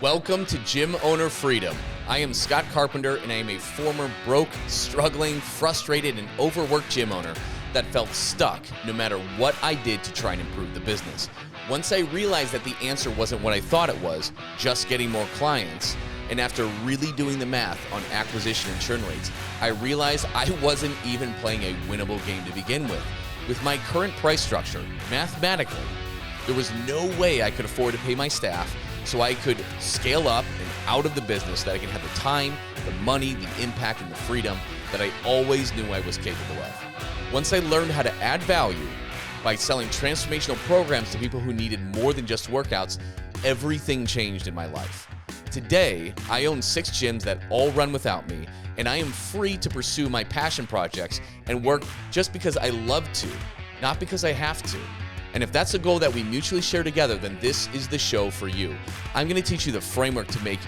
Welcome to Gym Owner Freedom. I am Scott Carpenter, and I am a former broke, struggling, frustrated, and overworked gym owner that felt stuck no matter what I did to try and improve the business. Once I realized that the answer wasn't what I thought it was, just getting more clients, and after really doing the math on acquisition and churn rates, I realized I wasn't even playing a winnable game to begin with. With my current price structure, mathematically, there was no way I could afford to pay my staff so I could scale up and out of the business, that I can have the time, the money, the impact, and the freedom that I always knew I was capable of. Once I learned how to add value by selling transformational programs to people who needed more than just workouts, everything changed in my life. Today, I own 6 gyms that all run without me, and I am free to pursue my passion projects and work just because I love to, not because I have to. And if that's a goal that we mutually share together, then this is the show for you. I'm going to teach you the framework to make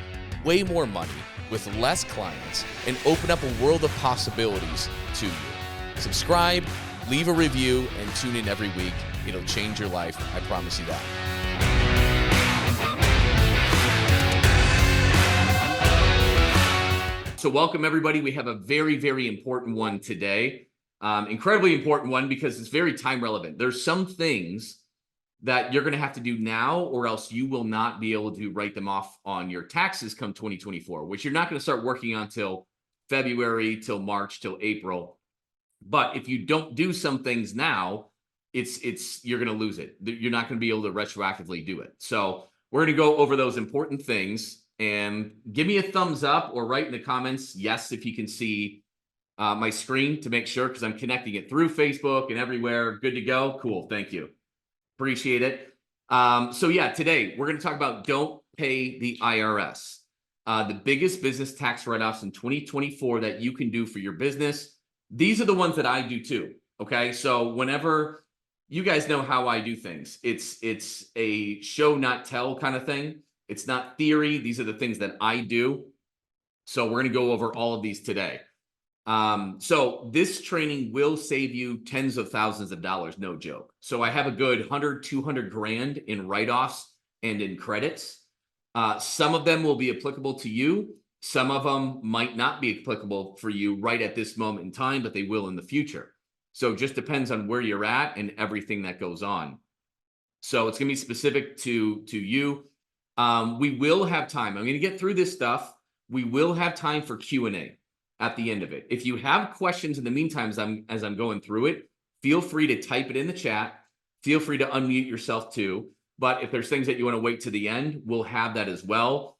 way more money with less clients and open up a world of possibilities to you. Subscribe, leave a review, and tune in every week. It'll change your life. I promise you that. So welcome, everybody. We have a very, very important one today. Incredibly important one because it's very time relevant. There's some things that you're going to have to do now, or else you will not be able to write them off on your taxes come 2024, which you're not going to start working on till February, till March, till April. But if you don't do some things now, you're going to lose it. You're not going to be able to retroactively do it. So we're going to go over those important things, and give me a thumbs up or write in the comments yes if you can see my screen to make sure, because I'm connecting it through Facebook and everywhere. Good to go. Cool. Thank you. Appreciate it. So yeah, today we're going to talk about don't pay the IRS. The biggest business tax write-offs in 2024 that you can do for your business. These are the ones that I do too. Okay. So whenever you guys know how I do things, it's a show, not tell kind of thing. It's not theory. These are the things that I do. So we're going to go over all of these today. So this training will save you tens of thousands of dollars, no joke. So I have a good 100, 200 grand in write-offs and in credits. Some of them will be applicable to you. Some of them might not be applicable for you right at this moment in time, but they will in the future. So it just depends on where you're at and everything that goes on. So it's going to be specific to you. We will have time. I'm going to get through this stuff. We will have time for Q&A at the end of it. If you have questions in the meantime, as I'm going through it, feel free to type it in the chat. Feel free to unmute yourself too. But if there's things that you want to wait to the end, we'll have that as well.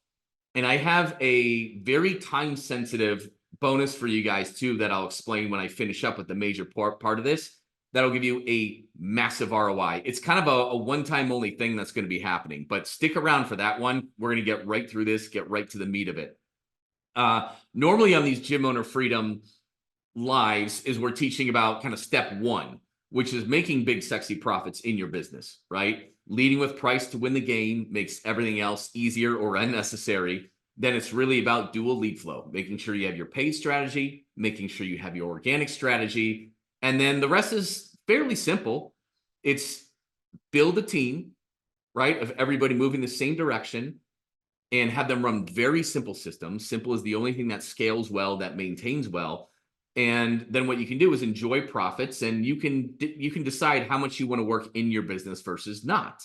And I have a very time-sensitive bonus for you guys too that I'll explain when I finish up with the major part of this. That'll give you a massive ROI. It's kind of a one-time only thing that's going to be happening, but stick around for that one. We're going to get right through this, get right to the meat of it. Normally on these Gym Owner Freedom lives is we're teaching about kind of step 1, which is making big, sexy profits in your business, right? Leading with price to win the game makes everything else easier or unnecessary. Then it's really about dual lead flow, making sure you have your paid strategy, making sure you have your organic strategy. And then the rest is fairly simple. It's build a team, right, of everybody moving the same direction, and have them run very simple systems. Simple is the only thing that scales well, that maintains well. And then what you can do is enjoy profits, and you can decide how much you want to work in your business versus not.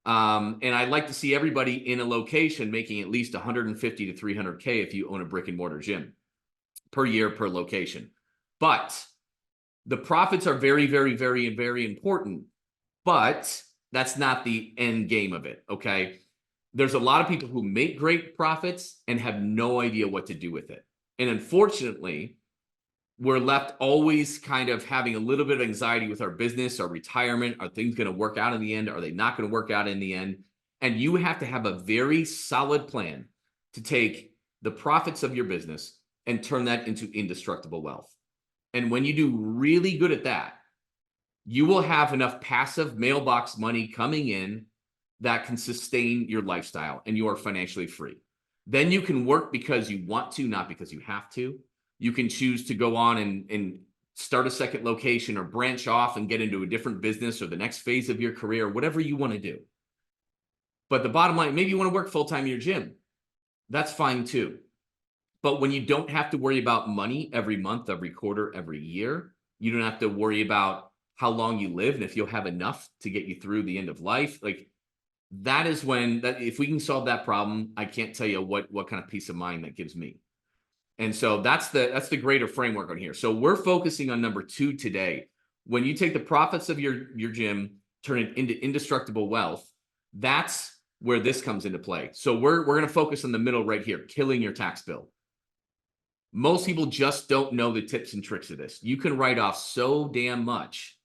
And I'd like to see everybody in a location making at least 150 to 300K if you own a brick and mortar gym per year per location. But the profits are very, very, very, very important. But that's not the end game of it. Okay. There's a lot of people who make great profits and have no idea what to do with it. And unfortunately, we're left always kind of having a little bit of anxiety with our business, our retirement. Are things going to work out in the end? Are they not going to work out in the end? And you have to have a very solid plan to take the profits of your business and turn that into indestructible wealth. And when you do really good at that, you will have enough passive mailbox money coming in that can sustain your lifestyle, and you are financially free. Then you can work because you want to, not because you have to. You can choose to go on and start a second location or branch off and get into a different business or the next phase of your career, whatever you want to do. But the bottom line, maybe you want to work full-time in your gym. That's fine too. But when you don't have to worry about money every month, every quarter, every year, you don't have to worry about how long you live and if you'll have enough to get you through the end of life. Like that is when that if we can solve that problem, I can't tell you what kind of peace of mind that gives me. And so that's the greater framework on here. So we're focusing on number 2 today. When you take the profits of your gym, turn it into indestructible wealth, that's where this comes into play. So we're going to focus on the middle right here, killing your tax bill. Most people just don't know the tips and tricks of this. You can write off so damn much,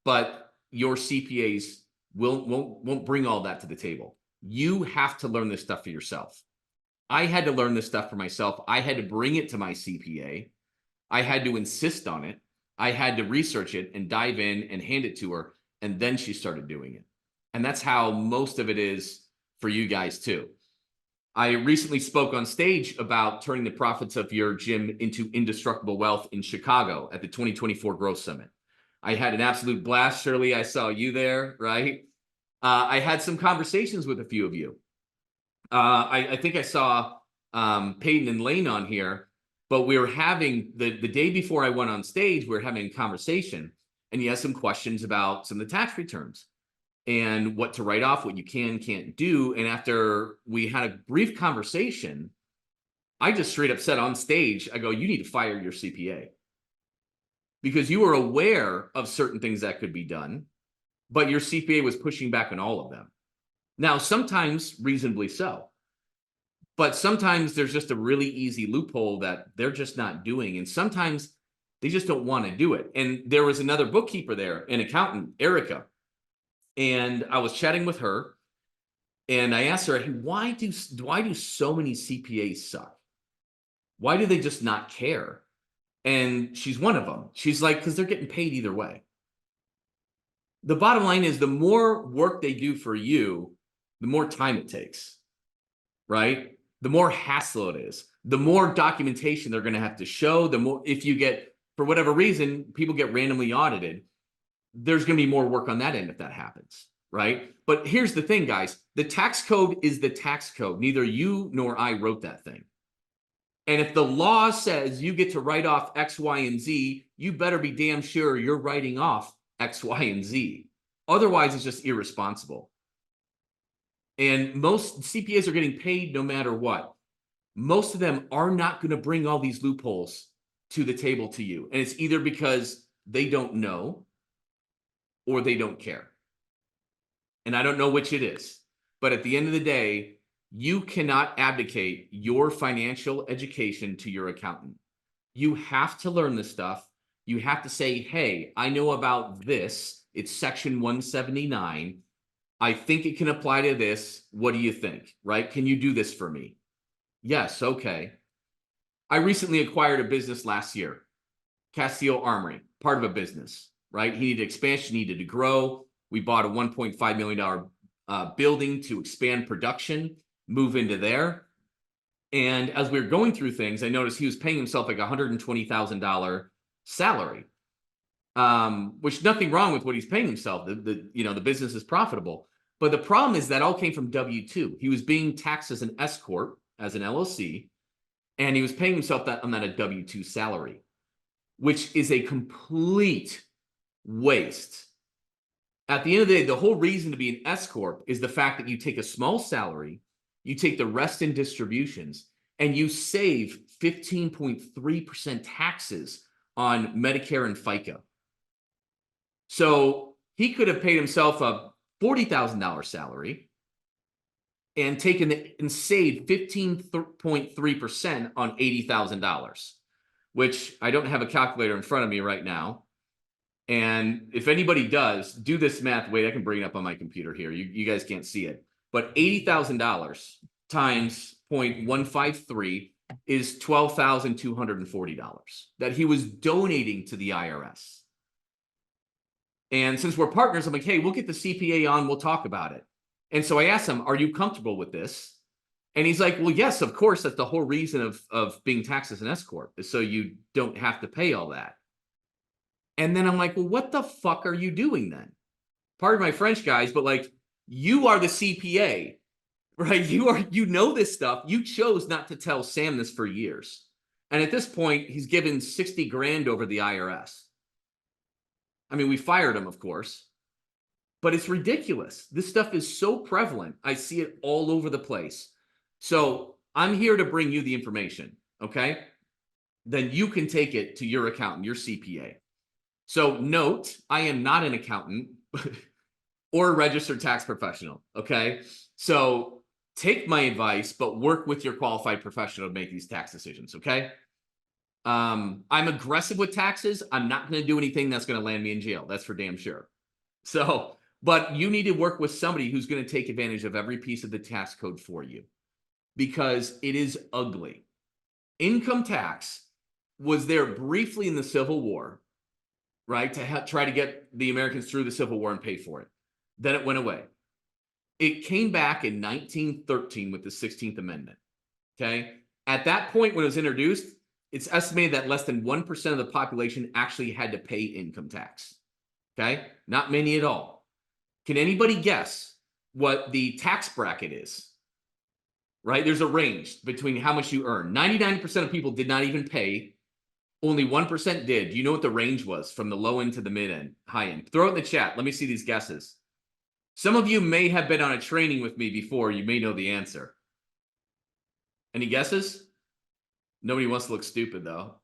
but your CPAs won't bring all that to the table. You have to learn this stuff for yourself. I had to learn this stuff for myself. I had to bring it to my CPA. I had to insist on it. I had to research it and dive in and hand it to her. And then she started doing it. And that's how most of it is for you guys too. I recently spoke on stage about turning the profits of your gym into indestructible wealth in Chicago at the 2024 Growth Summit. I had an absolute blast. Shirley, I saw you right? I had some conversations with a few of you. I think I saw Peyton and Lane on here, but we were having the day before I went on stage, we were having a conversation, and he has some questions about some of the tax returns and what to write off, what you can't do. And after we had a brief conversation, I just straight up said on stage, I go, you need to fire your CPA because you were aware of certain things that could be done, but your CPA was pushing back on all of them. Now, sometimes reasonably so, but sometimes there's just a really easy loophole that they're just not doing. And sometimes they just don't want to do it. And there was another bookkeeper there, an accountant, Erica. And I was chatting with her and I asked her, hey, why do so many CPAs suck? Why do they just not care? And she's one of them. She's like, because they're getting paid either way. The bottom line is the more work they do for you, the more time it takes, right? The more hassle it is, the more documentation they're going to have to show, the more, if you get, for whatever reason, people get randomly audited, there's going to be more work on that end if that happens, right? But here's the thing, guys. The tax code is the tax code. Neither you nor I wrote that thing. And if the law says you get to write off X, Y, and Z, you better be damn sure you're writing off X, Y, and Z. Otherwise, it's just irresponsible. And most CPAs are getting paid no matter what. Most of them are not going to bring all these loopholes to the table to you. And it's either because they don't know or they don't care. And I don't know which it is. But at the end of the day, you cannot abdicate your financial education to your accountant. You have to learn this stuff. You have to say, hey, I know about this. It's section 179. I think it can apply to this. What do you think? Right? Can you do this for me? Yes. Okay. I recently acquired a business last year, Castillo Armory, part of a business, right? He needed expansion, needed to grow. We bought a $1.5 million building to expand production, move into there. And as we were going through things, I noticed he was paying himself like $120,000 salary, which nothing wrong with what he's paying himself. The business is profitable. But the problem is that all came from W-2. He was being taxed as an S corp, as an LLC, and he was paying himself on that a W-2 salary, which is a complete waste. At the end of the day, the whole reason to be an S corp is the fact that you take a small salary, you take the rest in distributions, and you save 15.3% taxes on Medicare and FICA. So he could have paid himself a $40,000 salary and saved 15.3% on $80,000, which I don't have a calculator in front of me right now. And if anybody does, do this math. Wait, I can bring it up on my computer here. You guys can't see it. But $80,000 times 0.153 is $12,240 that he was donating to the IRS. And since we're partners, I'm like, hey, we'll get the CPA on. We'll talk about it. And so I asked him, are you comfortable with this? And he's like, well, yes, of course. That's the whole reason of being taxed as an S corp, is so you don't have to pay all that. And then I'm like, well, what the fuck are you doing then? Pardon my French, guys, but like, you are the CPA. right? You know this stuff. You chose not to tell Sam this for years. And at this point, he's given 60 grand over the IRS. I mean, we fired him, of course, but it's ridiculous. This stuff is so prevalent. I see it all over the place. So I'm here to bring you the information, okay? Then you can take it to your accountant, your CPA. So note, I am not an accountant or a registered tax professional, okay? So take my advice, but work with your qualified professional to make these tax decisions, okay? I'm aggressive with taxes. I'm not going to do anything that's going to land me in jail. That's for damn sure. So, but you need to work with somebody who's going to take advantage of every piece of the tax code for you because it is ugly. Income tax was there briefly in the Civil War, right? To try to get the Americans through the Civil War and pay for it. Then it went away. It came back in 1913 with the 16th Amendment. Okay. At that point, when it was introduced, it's estimated that less than 1% of the population actually had to pay income tax. Okay. Not many at all. Can anybody guess what the tax bracket is? Right? There's a range between how much you earn. 99% of people did not even pay. Only 1% did. Do you know what the range was from the low end to the mid end, high end? Throw it in the chat. Let me see these guesses. Some of you may have been on a training with me before. You may know the answer. Any guesses? Nobody wants to look stupid, though.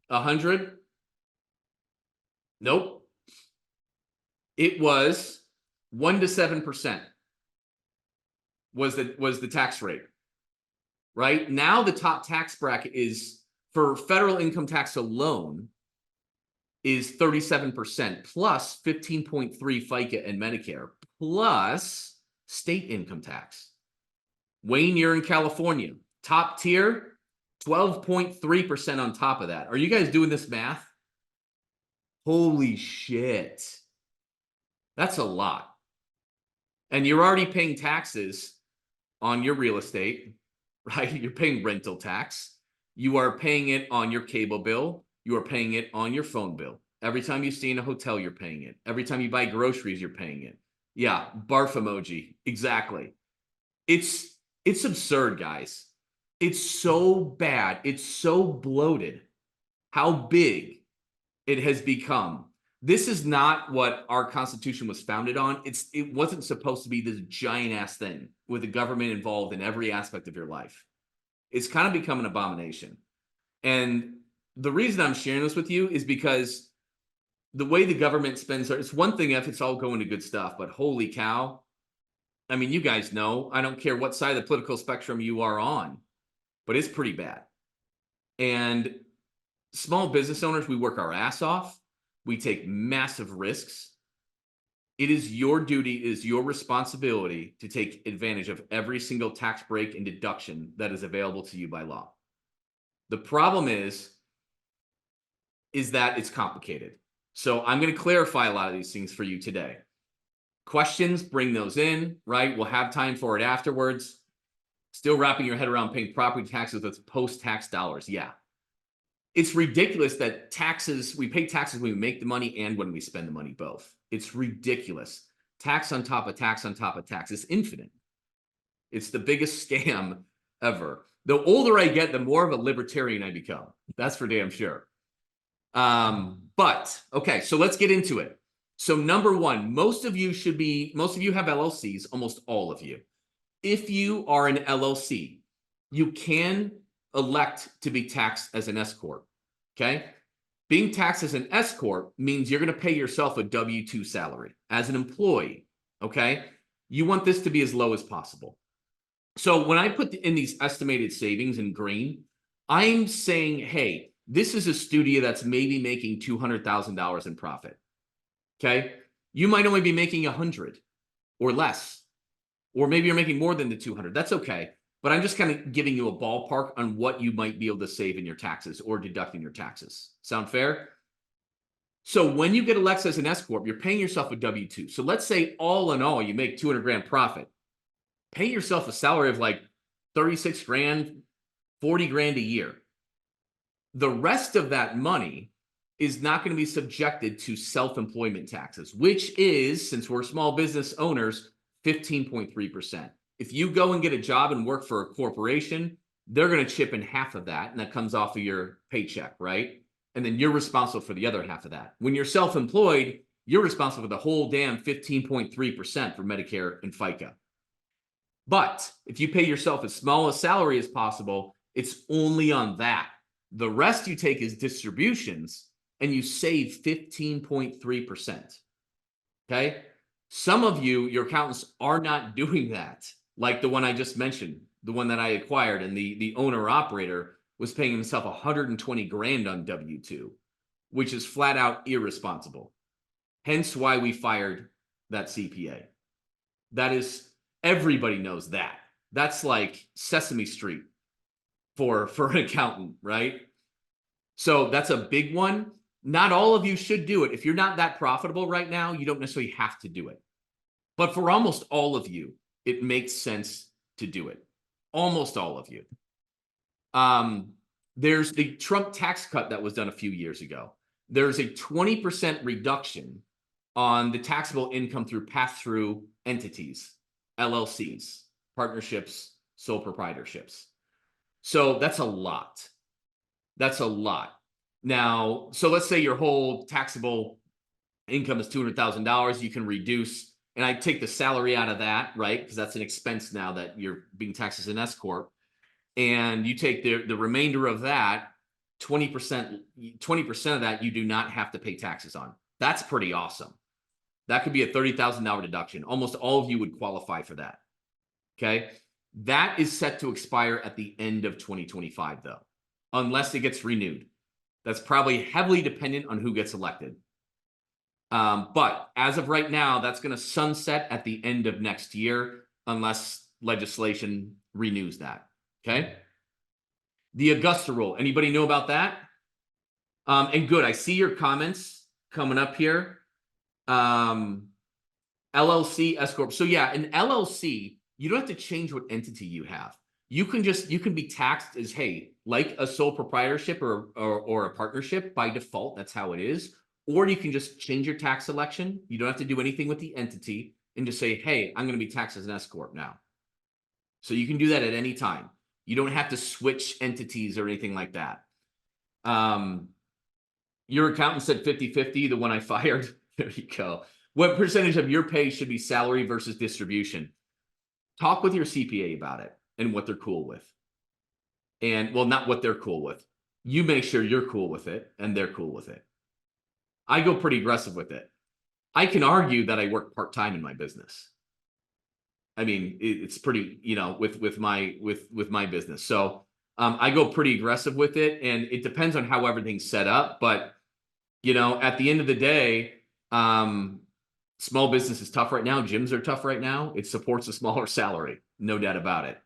100? Nope. It was 1 to 7% was the tax rate. Right? Now the top tax bracket is, for federal income tax alone, is 37% plus 15.3 FICA and Medicare plus state income tax. Wayne, you're in California. Top tier, 12.3% on top of that. Are you guys doing this math? Holy shit. That's a lot. And you're already paying taxes on your real estate, right? You're paying rental tax. You are paying it on your cable bill. You are paying it on your phone bill. Every time you stay in a hotel, you're paying it. Every time you buy groceries, you're paying it. Yeah, barf emoji. Exactly. It's absurd, guys. It's so bad. It's so bloated how big it has become. This is not what our Constitution was founded on. It wasn't supposed to be this giant ass thing with the government involved in every aspect of your life. It's kind of become an abomination. And the reason I'm sharing this with you is because the way the government spends, it's one thing if it's all going to good stuff, but holy cow. I mean, you guys know, I don't care what side of the political spectrum you are on, but it's pretty bad. And small business owners, we work our ass off. We take massive risks. It is your duty, it is your responsibility to take advantage of every single tax break and deduction that is available to you by law. The problem is that it's complicated. So I'm going to clarify a lot of these things for you today. Questions, bring those in, right? We'll have time for it afterwards. Still wrapping your head around paying property taxes with post-tax dollars. Yeah. It's ridiculous that taxes, we pay taxes when we make the money and when we spend the money both. It's ridiculous. Tax on top of tax on top of tax. It's infinite. It's the biggest scam ever. The older I get, the more of a libertarian I become. That's for damn sure. But okay, so let's get into it. So number one, most of you have LLCs, almost all of you. If you are an LLC, you can elect to be taxed as an S Corp. Okay. Being taxed as an S Corp means you're going to pay yourself a W-2 salary as an employee. Okay. You want this to be as low as possible. So when I put in these estimated savings in green, I'm saying, hey, this is a studio that's maybe making $200,000 in profit. Okay. You might only be making 100 or less, or maybe you're making more than the 200. That's okay. But I'm just kind of giving you a ballpark on what you might be able to save in your taxes or deducting your taxes. Sound fair? So when you get elected as an S Corp, you're paying yourself a W-2. So let's say all in all, you make 200 grand profit. Pay yourself a salary of like 36 grand, 40 grand a year. The rest of that money is not going to be subjected to self-employment taxes, which is, since we're small business owners, 15.3%. If you go and get a job and work for a corporation, they're going to chip in half of that, and that comes off of your paycheck, right? And then you're responsible for the other half of that. When you're self-employed, you're responsible for the whole damn 15.3% for Medicare and FICA. But if you pay yourself as small a salary as possible, it's only on that. The rest you take is distributions, and you save 15.3%. Okay? Some of you, your accountants, are not doing that, like the one I just mentioned, the one that I acquired, and the owner operator was paying himself 120 grand on W-2, which is flat out irresponsible. Hence why we fired that CPA. That is, everybody knows that. That's like Sesame Street for an accountant, right? So that's a big one. Not all of you should do it. If you're not that profitable right now, you don't necessarily have to do it. But for almost all of you, it makes sense to do it. Almost all of you. There's the Trump tax cut that was done a few years ago. There's a 20% reduction on the taxable income through pass-through entities, LLCs, partnerships, sole proprietorships. So that's a lot. That's a lot. Now, so let's say your whole taxable income is $200,000. You can reduce, and I take the salary out of that, right? Because that's an expense now that you're being taxed as an S corp. And you take the remainder of that, 20% of that you do not have to pay taxes on. That's pretty awesome. That could be a $30,000 deduction. Almost all of you would qualify for that. Okay. That is set to expire at the end of 2025, though, unless it gets renewed. That's probably heavily dependent on who gets elected. But as of right now, that's going to sunset at the end of next year, unless legislation renews that. Okay. The Augusta rule. Anybody know about that? And good. I see your comments coming up here. LLC, S corp. So yeah, an LLC, you don't have to change what entity you have. You can be taxed as, hey, like a sole proprietorship or a partnership by default. That's how it is. Or you can just change your tax election. You don't have to do anything with the entity and just say, hey, I'm going to be taxed as an S corp now. So you can do that at any time. You don't have to switch entities or anything like that. Your accountant said 50-50, the one I fired. There you go. What percentage of your pay should be salary versus distribution? Talk with your CPA about it and what they're cool with. And, well, not what they're cool with. You make sure you're cool with it and they're cool with it. I go pretty aggressive with it. I can argue that I work part-time in my business. I mean, it's pretty, with my business. So I go pretty aggressive with it, and it depends on how everything's set up. But, at the end of the day, small business is tough right now. Gyms are tough right now. It supports a smaller salary. No doubt about it.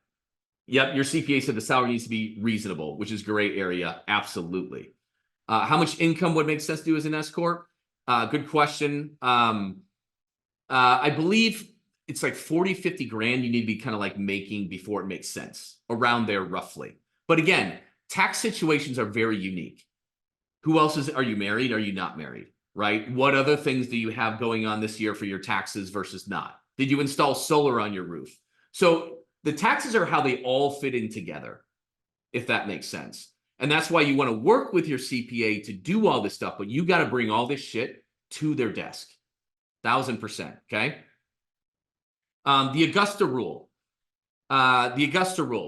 Yep. Your CPA said the salary needs to be reasonable, which is gray area. Absolutely. How much income would make sense to do as an S corp? Good question. I believe it's like 40-50 grand you need to be kind of like making before it makes sense, around there roughly. But again, tax situations are very unique. Who else are you married? Are you not married? Right? What other things do you have going on this year for your taxes versus not? Did you install solar on your roof? So the taxes are how they all fit in together, if that makes sense. And that's why you want to work with your CPA to do all this stuff, but you got to bring all this shit to their desk. 1000%. Okay. The Augusta rule.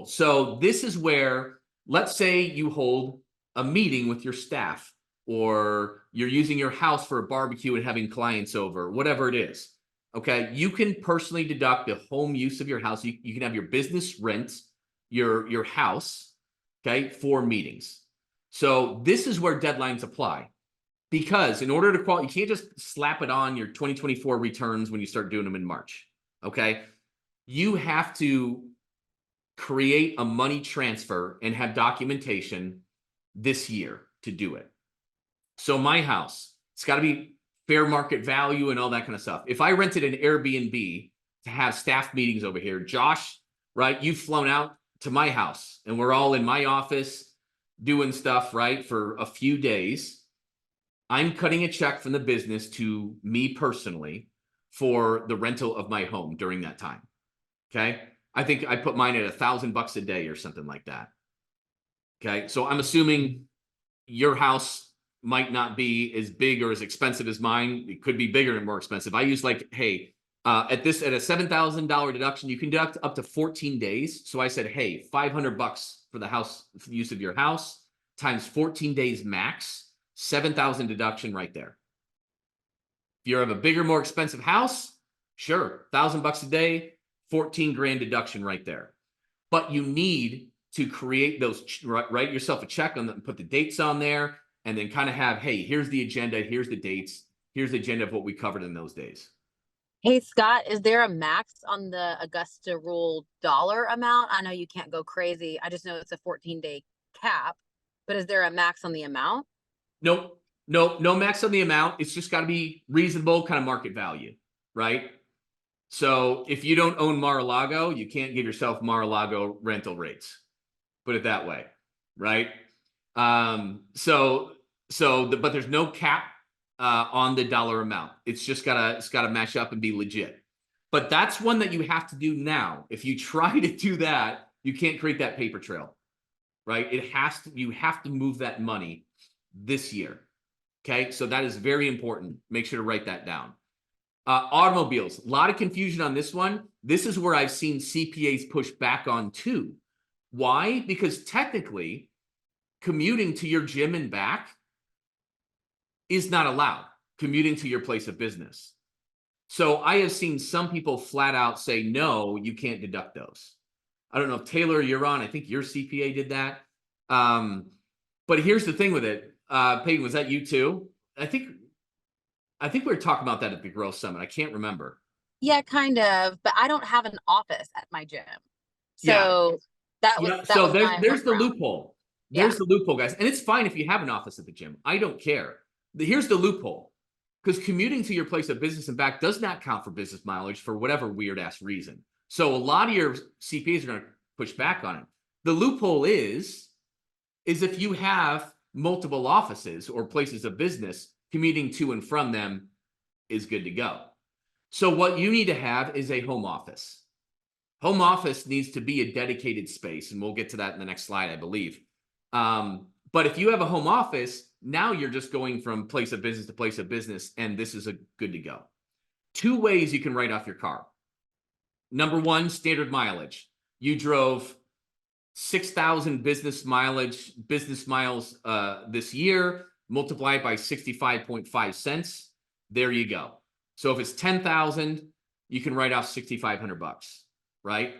So this is where, let's say you hold a meeting with your staff, or you're using your house for a barbecue and having clients over, whatever it is. Okay. You can personally deduct the home use of your house. You can have your business rent your house, okay, for meetings. So this is where deadlines apply, because in order to qualify, you can't just slap it on your 2024 returns when you start doing them in March. Okay. You have to create a money transfer and have documentation this year to do it. So my house, it's got to be fair market value and all that kind of stuff. If I rented an Airbnb to have staff meetings over here, Josh, right, you've flown out to my house and we're all in my office doing stuff, right, for a few days. I'm cutting a check from the business to me personally for the rental of my home during that time. Okay. I think I put mine at $1,000 a day or something like that. Okay. So I'm assuming your house might not be as big or as expensive as mine. It could be bigger and more expensive. I use like, hey, at a $7,000 deduction, you can deduct up to 14 days. So I said, hey, $500 for the house, for the use of your house times 14 days max, 7,000 deduction right there. If you have a bigger, more expensive house, sure, $1,000 a day, 14 grand deduction right there. But you need to create those, write yourself a check on them, put the dates on there, and then kind of have, hey, here's the agenda, here's the dates, here's the agenda of what we covered in those days. Hey, Scott, is there a max on the Augusta rule dollar amount? I know you can't go crazy. I just know it's a 14-day cap, but is there a max on the amount? Nope, no max on the amount. It's just got to be reasonable, kind of market value, right? So if you don't own Mar-a-Lago, you can't give yourself Mar-a-Lago rental rates. Put it that way, right? But there's no cap on the dollar amount. It's gotta match up and be legit. But that's one that you have to do now. If you try to do that, you can't create that paper trail, right? You have to move that money this year. Okay, so that is very important. Make sure to write that down. Automobiles, a lot of confusion on this one. This is where I've seen CPAs push back on too. Why? Because technically, commuting to your gym and back is not allowed, commuting to your place of business. So I have seen some people flat out say, no, you can't deduct those. I don't know if Taylor, you're on. I think your CPA did that. But here's the thing with it. Peyton, was that you too? I think we were talking about that at the Growth Summit. I can't remember. Yeah, kind of, but I don't have an office at my gym. Yeah. So that was my There's the workaround. loophole. Yeah. There's the loophole, guys. And it's fine if you have an office at the gym. I don't care. Here's the loophole. Because commuting to your place of business and back does not count for business mileage for whatever weird ass reason. So a lot of your CPAs are going to push back on it. The loophole is if you have multiple offices or places of business, commuting to and from them is good to go. So what you need to have is a home office. Home office needs to be a dedicated space, and we'll get to that in the next slide, I believe. But if you have a home office, now you're just going from place of business to place of business, and this is a good to go. 2 ways you can write off your car. Number 1, standard mileage. You drove 6,000 business miles this year, multiply it by 65.5 cents. There you go. So if it's 10,000, you can write off $6,500, right?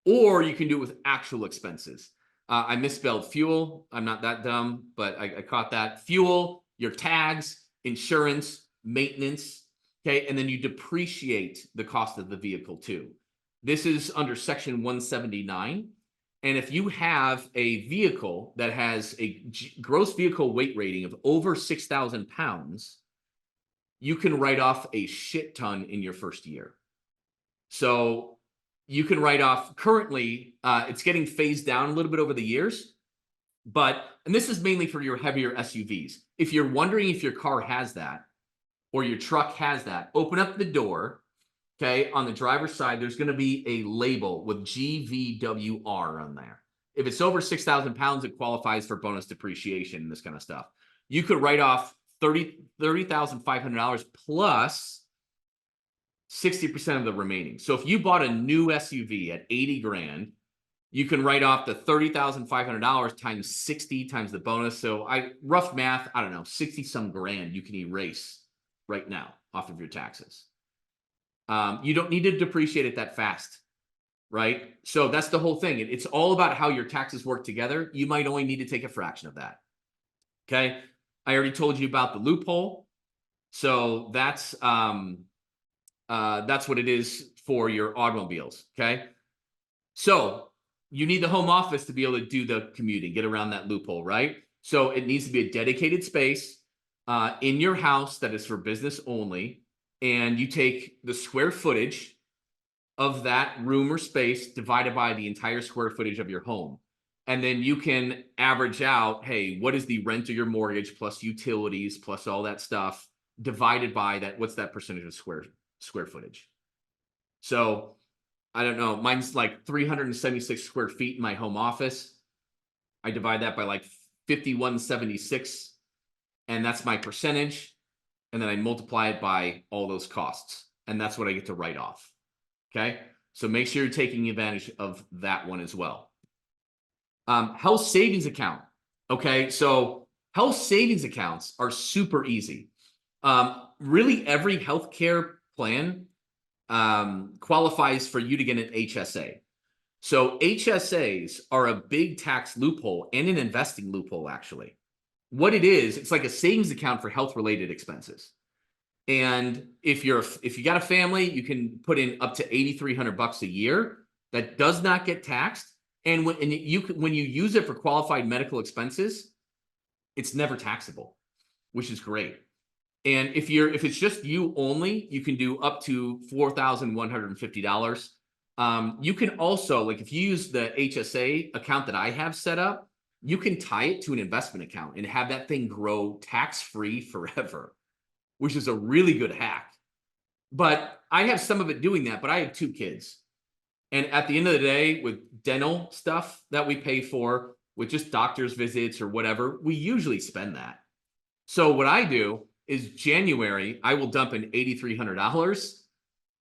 Or you can do it with actual expenses. I misspelled fuel. I'm not that dumb, but I caught that. Fuel, your tags, insurance, maintenance, okay? And then you depreciate the cost of the vehicle too. This is under section 179. And if you have a vehicle that has a gross vehicle weight rating of over 6,000 pounds, you can write off a shit ton in your first year. So you can write off currently, it's getting phased down a little bit over the years, and this is mainly for your heavier SUVs. If you're wondering if your car has that or your truck has that, open up the door. Okay, on the driver's side, there's going to be a label with GVWR on there. If it's over 6,000 pounds, it qualifies for bonus depreciation and this kind of stuff. You could write off $30,500 plus 60% of the remaining. So if you bought a new SUV at 80 grand, you can write off the $30,500 times 60 times the bonus. So rough math, I don't know, 60 some grand you can erase right now off of your taxes. You don't need to depreciate it that fast, right? So that's the whole thing. It's all about how your taxes work together. You might only need to take a fraction of that. Okay. I already told you about the loophole. So that's what it is for your automobiles. Okay. So you need the home office to be able to do the commuting, get around that loophole, right? So it needs to be a dedicated space in your house that is for business only. And you take the square footage of that room or space divided by the entire square footage of your home. And then you can average out, hey, what is the rent of your mortgage plus utilities plus all that stuff divided by that. What's that percentage of square footage? So I don't know. Mine's like 376 square feet in my home office. I divide that by like 5176, and that's my percentage. And then I multiply it by all those costs. And that's what I get to write off. Okay. So make sure you're taking advantage of that one as well. Health savings account. Okay. So health savings accounts are super easy. Really, every healthcare plan qualifies for you to get an HSA. So HSAs are a big tax loophole and an investing loophole, actually. What it is, it's like a savings account for health-related expenses. And if you got a family, you can put in up to $8,300 a year. That does not get taxed. And when you use it for qualified medical expenses, it's never taxable, which is great. And if it's just you only, you can do up to $4,150. You can also, like, if you use the HSA account that I have set up, you can tie it to an investment account and have that thing grow tax-free forever, which is a really good hack. But I have some of it doing that, but I have 2 kids. And at the end of the day, with dental stuff that we pay for, with just doctor's visits or whatever, we usually spend that. So what I do is January, I will dump in $8,300.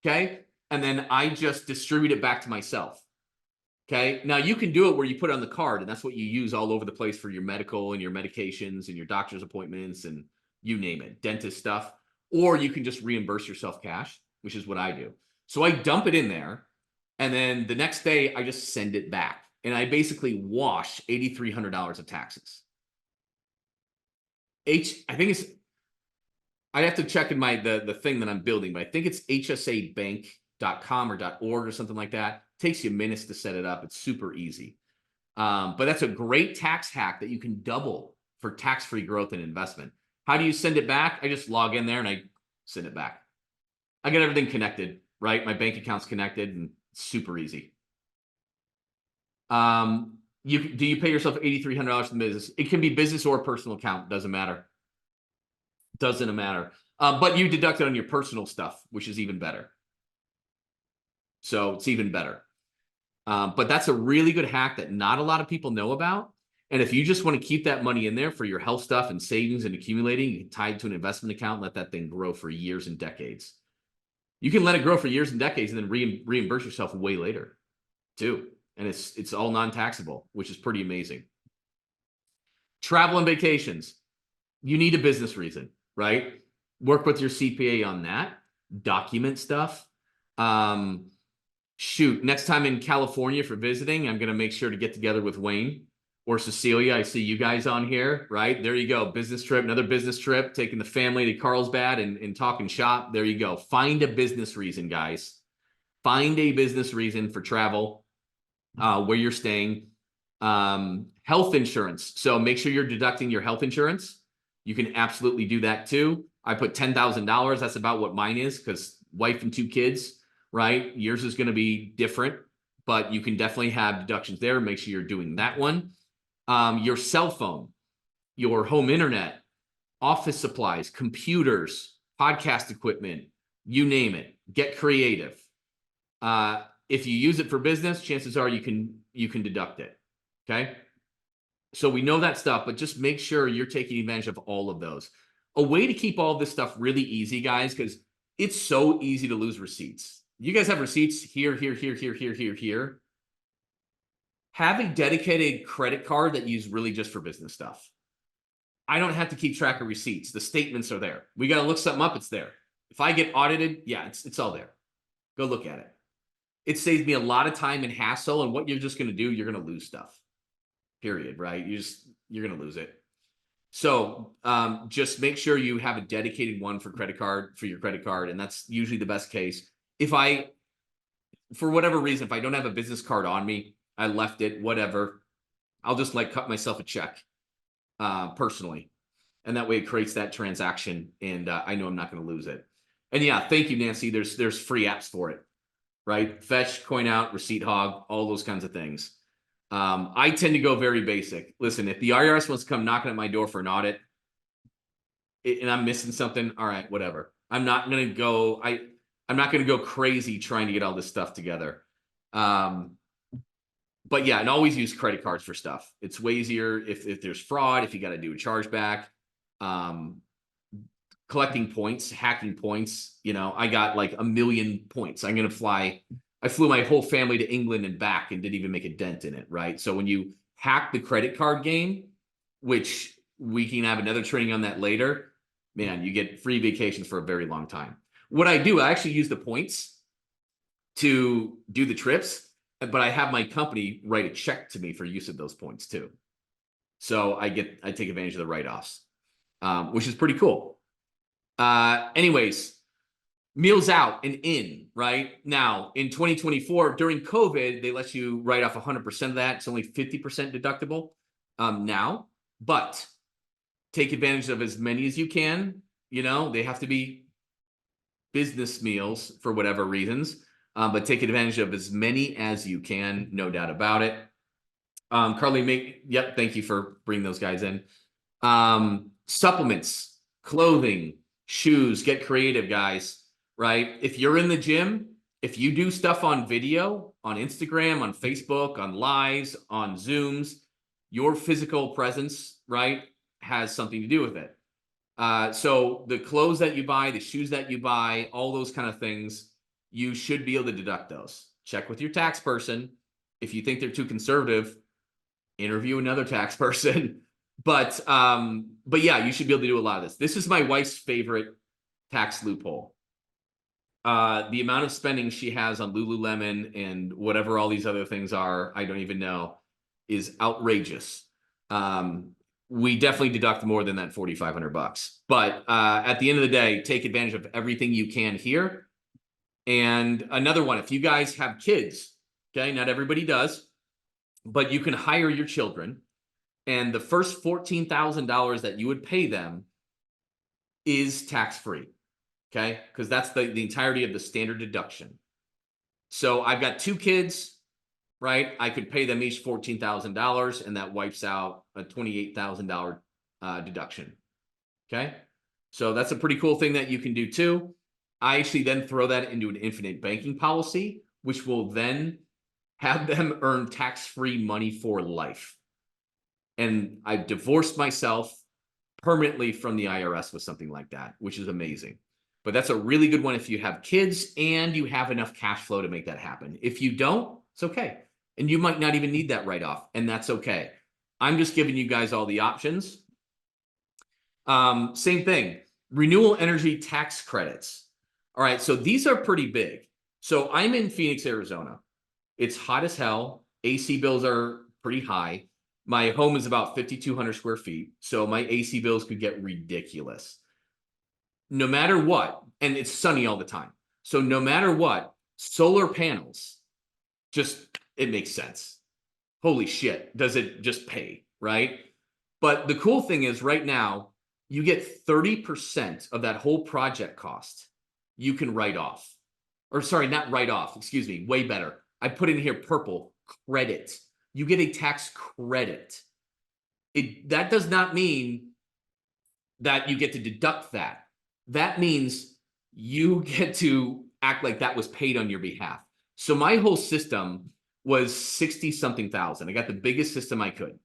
Okay. And then I just distribute it back to myself. Okay. Now you can do it where you put it on the card, and that's what you use all over the place for your medical and your medications and your doctor's appointments and you name it, dentist stuff. Or you can just reimburse yourself cash, which is what I do. So I dump it in there, and then the next day I just send it back, and I basically wash $8,300 of taxes. I think it's, I have to check in the thing that I'm building, but I think it's hsabank.com or .org or something like that. It takes you minutes to set it up. It's super easy. But that's a great tax hack that you can double for tax-free growth and investment. How do you send it back? I just log in there and I send it back. I get everything connected, right? My bank account's connected, and it's super easy. Do you pay yourself $8,300 in business? It can be business or personal account. Doesn't matter. Doesn't matter. But you deduct it on your personal stuff, which is even better. So it's even better. But that's a really good hack that not a lot of people know about. And if you just want to keep that money in there for your health stuff and savings and accumulating, you can tie it to an investment account and let that thing grow for years and decades. You can let it grow for years and decades and then reimburse yourself way later too. And it's all non-taxable, which is pretty amazing. Travel and vacations. You need a business reason, right? Work with your CPA on that. Document stuff. Shoot, next time in California for visiting, I'm going to make sure to get together with Wayne or Cecilia. I see you guys on here, right? There you go. Business trip, another business trip, taking the family to Carlsbad and talking shop. There you go. Find a business reason, guys. Find a business reason for travel, where you're staying. Health insurance. So make sure you're deducting your health insurance. You can absolutely do that too. I put $10,000. That's about what mine is, because wife and 2 kids, right? Yours is going to be different, but you can definitely have deductions there. Make sure you're doing that one. Your cell phone, your home internet, office supplies, computers, podcast equipment, you name it. Get creative. If you use it for business, chances are you can deduct it. Okay. So we know that stuff, but just make sure you're taking advantage of all of those. A way to keep all this stuff really easy, guys, because it's so easy to lose receipts. You guys have receipts here, here, here, here, here, here, here. Have a dedicated credit card that you use really just for business stuff. I don't have to keep track of receipts. The statements are there. We got to look something up. It's there. If I get audited, yeah, it's all there. Go look at it. It saves me a lot of time and hassle. And what you're just going to do, you're going to lose stuff. Period, right? You're going to lose it. So just make sure you have a dedicated one for your credit card. And that's usually the best case. For whatever reason, if I don't have a business card on me, I left it, whatever, I'll just cut myself a check personally. And that way it creates that transaction, and I know I'm not going to lose it. And yeah, thank you, Nancy. There's free apps for it, right? Fetch, Coin Out, Receipt Hog, all those kinds of things. I tend to go very basic. Listen, if the IRS wants to come knocking at my door for an audit, and I'm missing something, all right, whatever. I'm not going to go, I'm not going to go crazy trying to get all this stuff together. But yeah, and always use credit cards for stuff. It's way easier if there's fraud, if you got to do a chargeback, collecting points, hacking points. You know, I got like 1,000,000 points. I'm going to fly. I flew my whole family to England and back and didn't even make a dent in it. Right. So when you hack the credit card game, which we can have another training on that later, man, you get free vacations for a very long time. What I do, I actually use the points to do the trips, but I have my company write a check to me for use of those points too. So I take advantage of the write-offs, which is pretty cool. Anyways, meals out and in, right? Now, in 2024, during COVID, they let you write off 100% of that. It's only 50% deductible now, but take advantage of as many as you can. You know, they have to be business meals for whatever reasons, but take advantage of as many as you can, no doubt about it. Carly, yep, thank you for bringing those guys in. Supplements, clothing, shoes, get creative, guys, right? If you're in the gym, if you do stuff on video, on Instagram, on Facebook, on lives, on Zooms, your physical presence, right, has something to do with it. So the clothes that you buy, the shoes that you buy, all those kind of things, you should be able to deduct those. Check with your tax person. If you think they're too conservative, interview another tax person. But yeah, you should be able to do a lot of this. This is my wife's favorite tax loophole. The amount of spending she has on Lululemon and whatever all these other things are, I don't even know, is outrageous. We definitely deduct more than that $4,500. But at the end of the day, take advantage of everything you can here. And another one, if you guys have kids, okay, not everybody does, but you can hire your children, and the first $14,000 that you would pay them is tax-free, okay? Because that's the entirety of the standard deduction. So I've got 2 kids, right? I could pay them each $14,000, and that wipes out a $28,000 deduction, okay? So that's a pretty cool thing that you can do too. I actually then throw that into an infinite banking policy, which will then have them earn tax-free money for life. And I've divorced myself permanently from the IRS with something like that, which is amazing. But that's a really good one if you have kids and you have enough cash flow to make that happen. If you don't, it's okay. And you might not even need that write-off, and that's okay. I'm just giving you guys all the options. Same thing, renewable energy tax credits. All right, so these are pretty big. So I'm in Phoenix, Arizona. It's hot as hell. AC bills are pretty high. My home is about 5,200 square feet, so my AC bills could get ridiculous. No matter what, and it's sunny all the time. So no matter what, solar panels, it makes sense. Holy shit, does it just pay, right? But the cool thing is right now, you get 30% of that whole project cost you can write off. Or sorry, not write off, excuse me, way better. I put in here purple, credit. You get a tax credit. That does not mean that you get to deduct that. That means you get to act like that was paid on your behalf. So my whole system was 60 something thousand. I got the biggest system I could.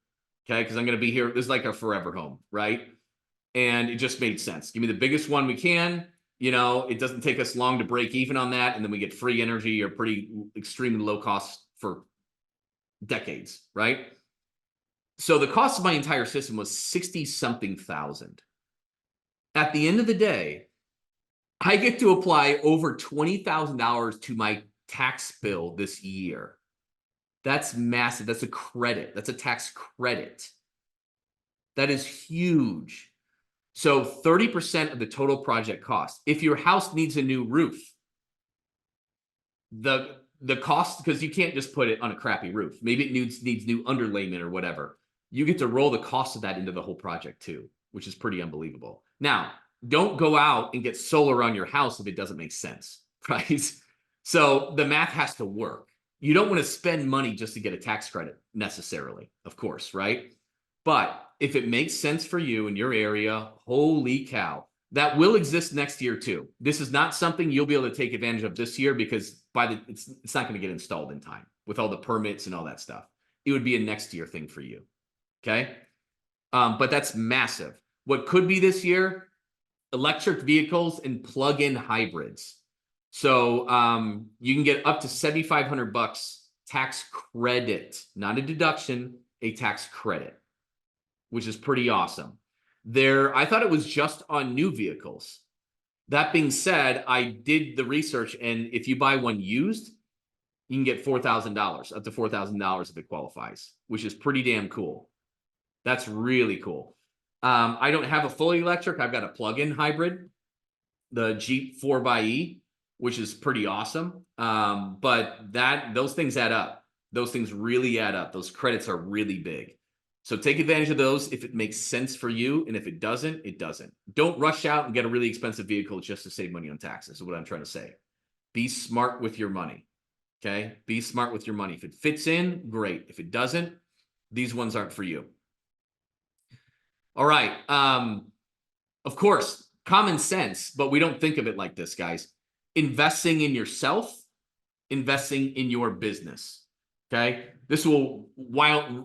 Okay. Because I'm going to be here. This is like a forever home. Right. And it just made sense. Give me the biggest one we can. You know, it doesn't take us long to break even on that. And then we get free energy or pretty extremely low cost for decades. Right. So the cost of my entire system was 60 something thousand. At the end of the day, I get to apply over $20,000 to my tax bill this year. That's massive. That's a credit. That's a tax credit. That is huge. So 30% of the total project cost. If your house needs a new roof, the cost, because you can't just put it on a crappy roof. Maybe it needs new underlayment or whatever. You get to roll the cost of that into the whole project too, which is pretty unbelievable. Now, don't go out and get solar on your house if it doesn't make sense, right? So the math has to work. You don't want to spend money just to get a tax credit necessarily, of course, right? But if it makes sense for you in your area, holy cow, that will exist next year too. This is not something you'll be able to take advantage of this year because it's not going to get installed in time with all the permits and all that stuff. It would be a next year thing for you. Okay. But that's massive. What could be this year, electric vehicles and plug-in hybrids. So you can get up to $7,500 tax credit, not a deduction, a tax credit, which is pretty awesome. I thought it was just on new vehicles. That being said, I did the research, and if you buy one used, you can get $4,000, up to $4,000 if it qualifies, which is pretty damn cool. That's really cool. I don't have a fully electric. I've got a plug-in hybrid, the Jeep 4xe, which is pretty awesome. But those things add up. Those things really add up. Those credits are really big. So take advantage of those if it makes sense for you. And if it doesn't, it doesn't. Don't rush out and get a really expensive vehicle just to save money on taxes, is what I'm trying to say. Be smart with your money. Okay? Be smart with your money. If it fits in, great. If it doesn't, these ones aren't for you. All right. Of course, common sense, but we don't think of it like this, guys. Investing in yourself, investing in your business. Okay? This will wildly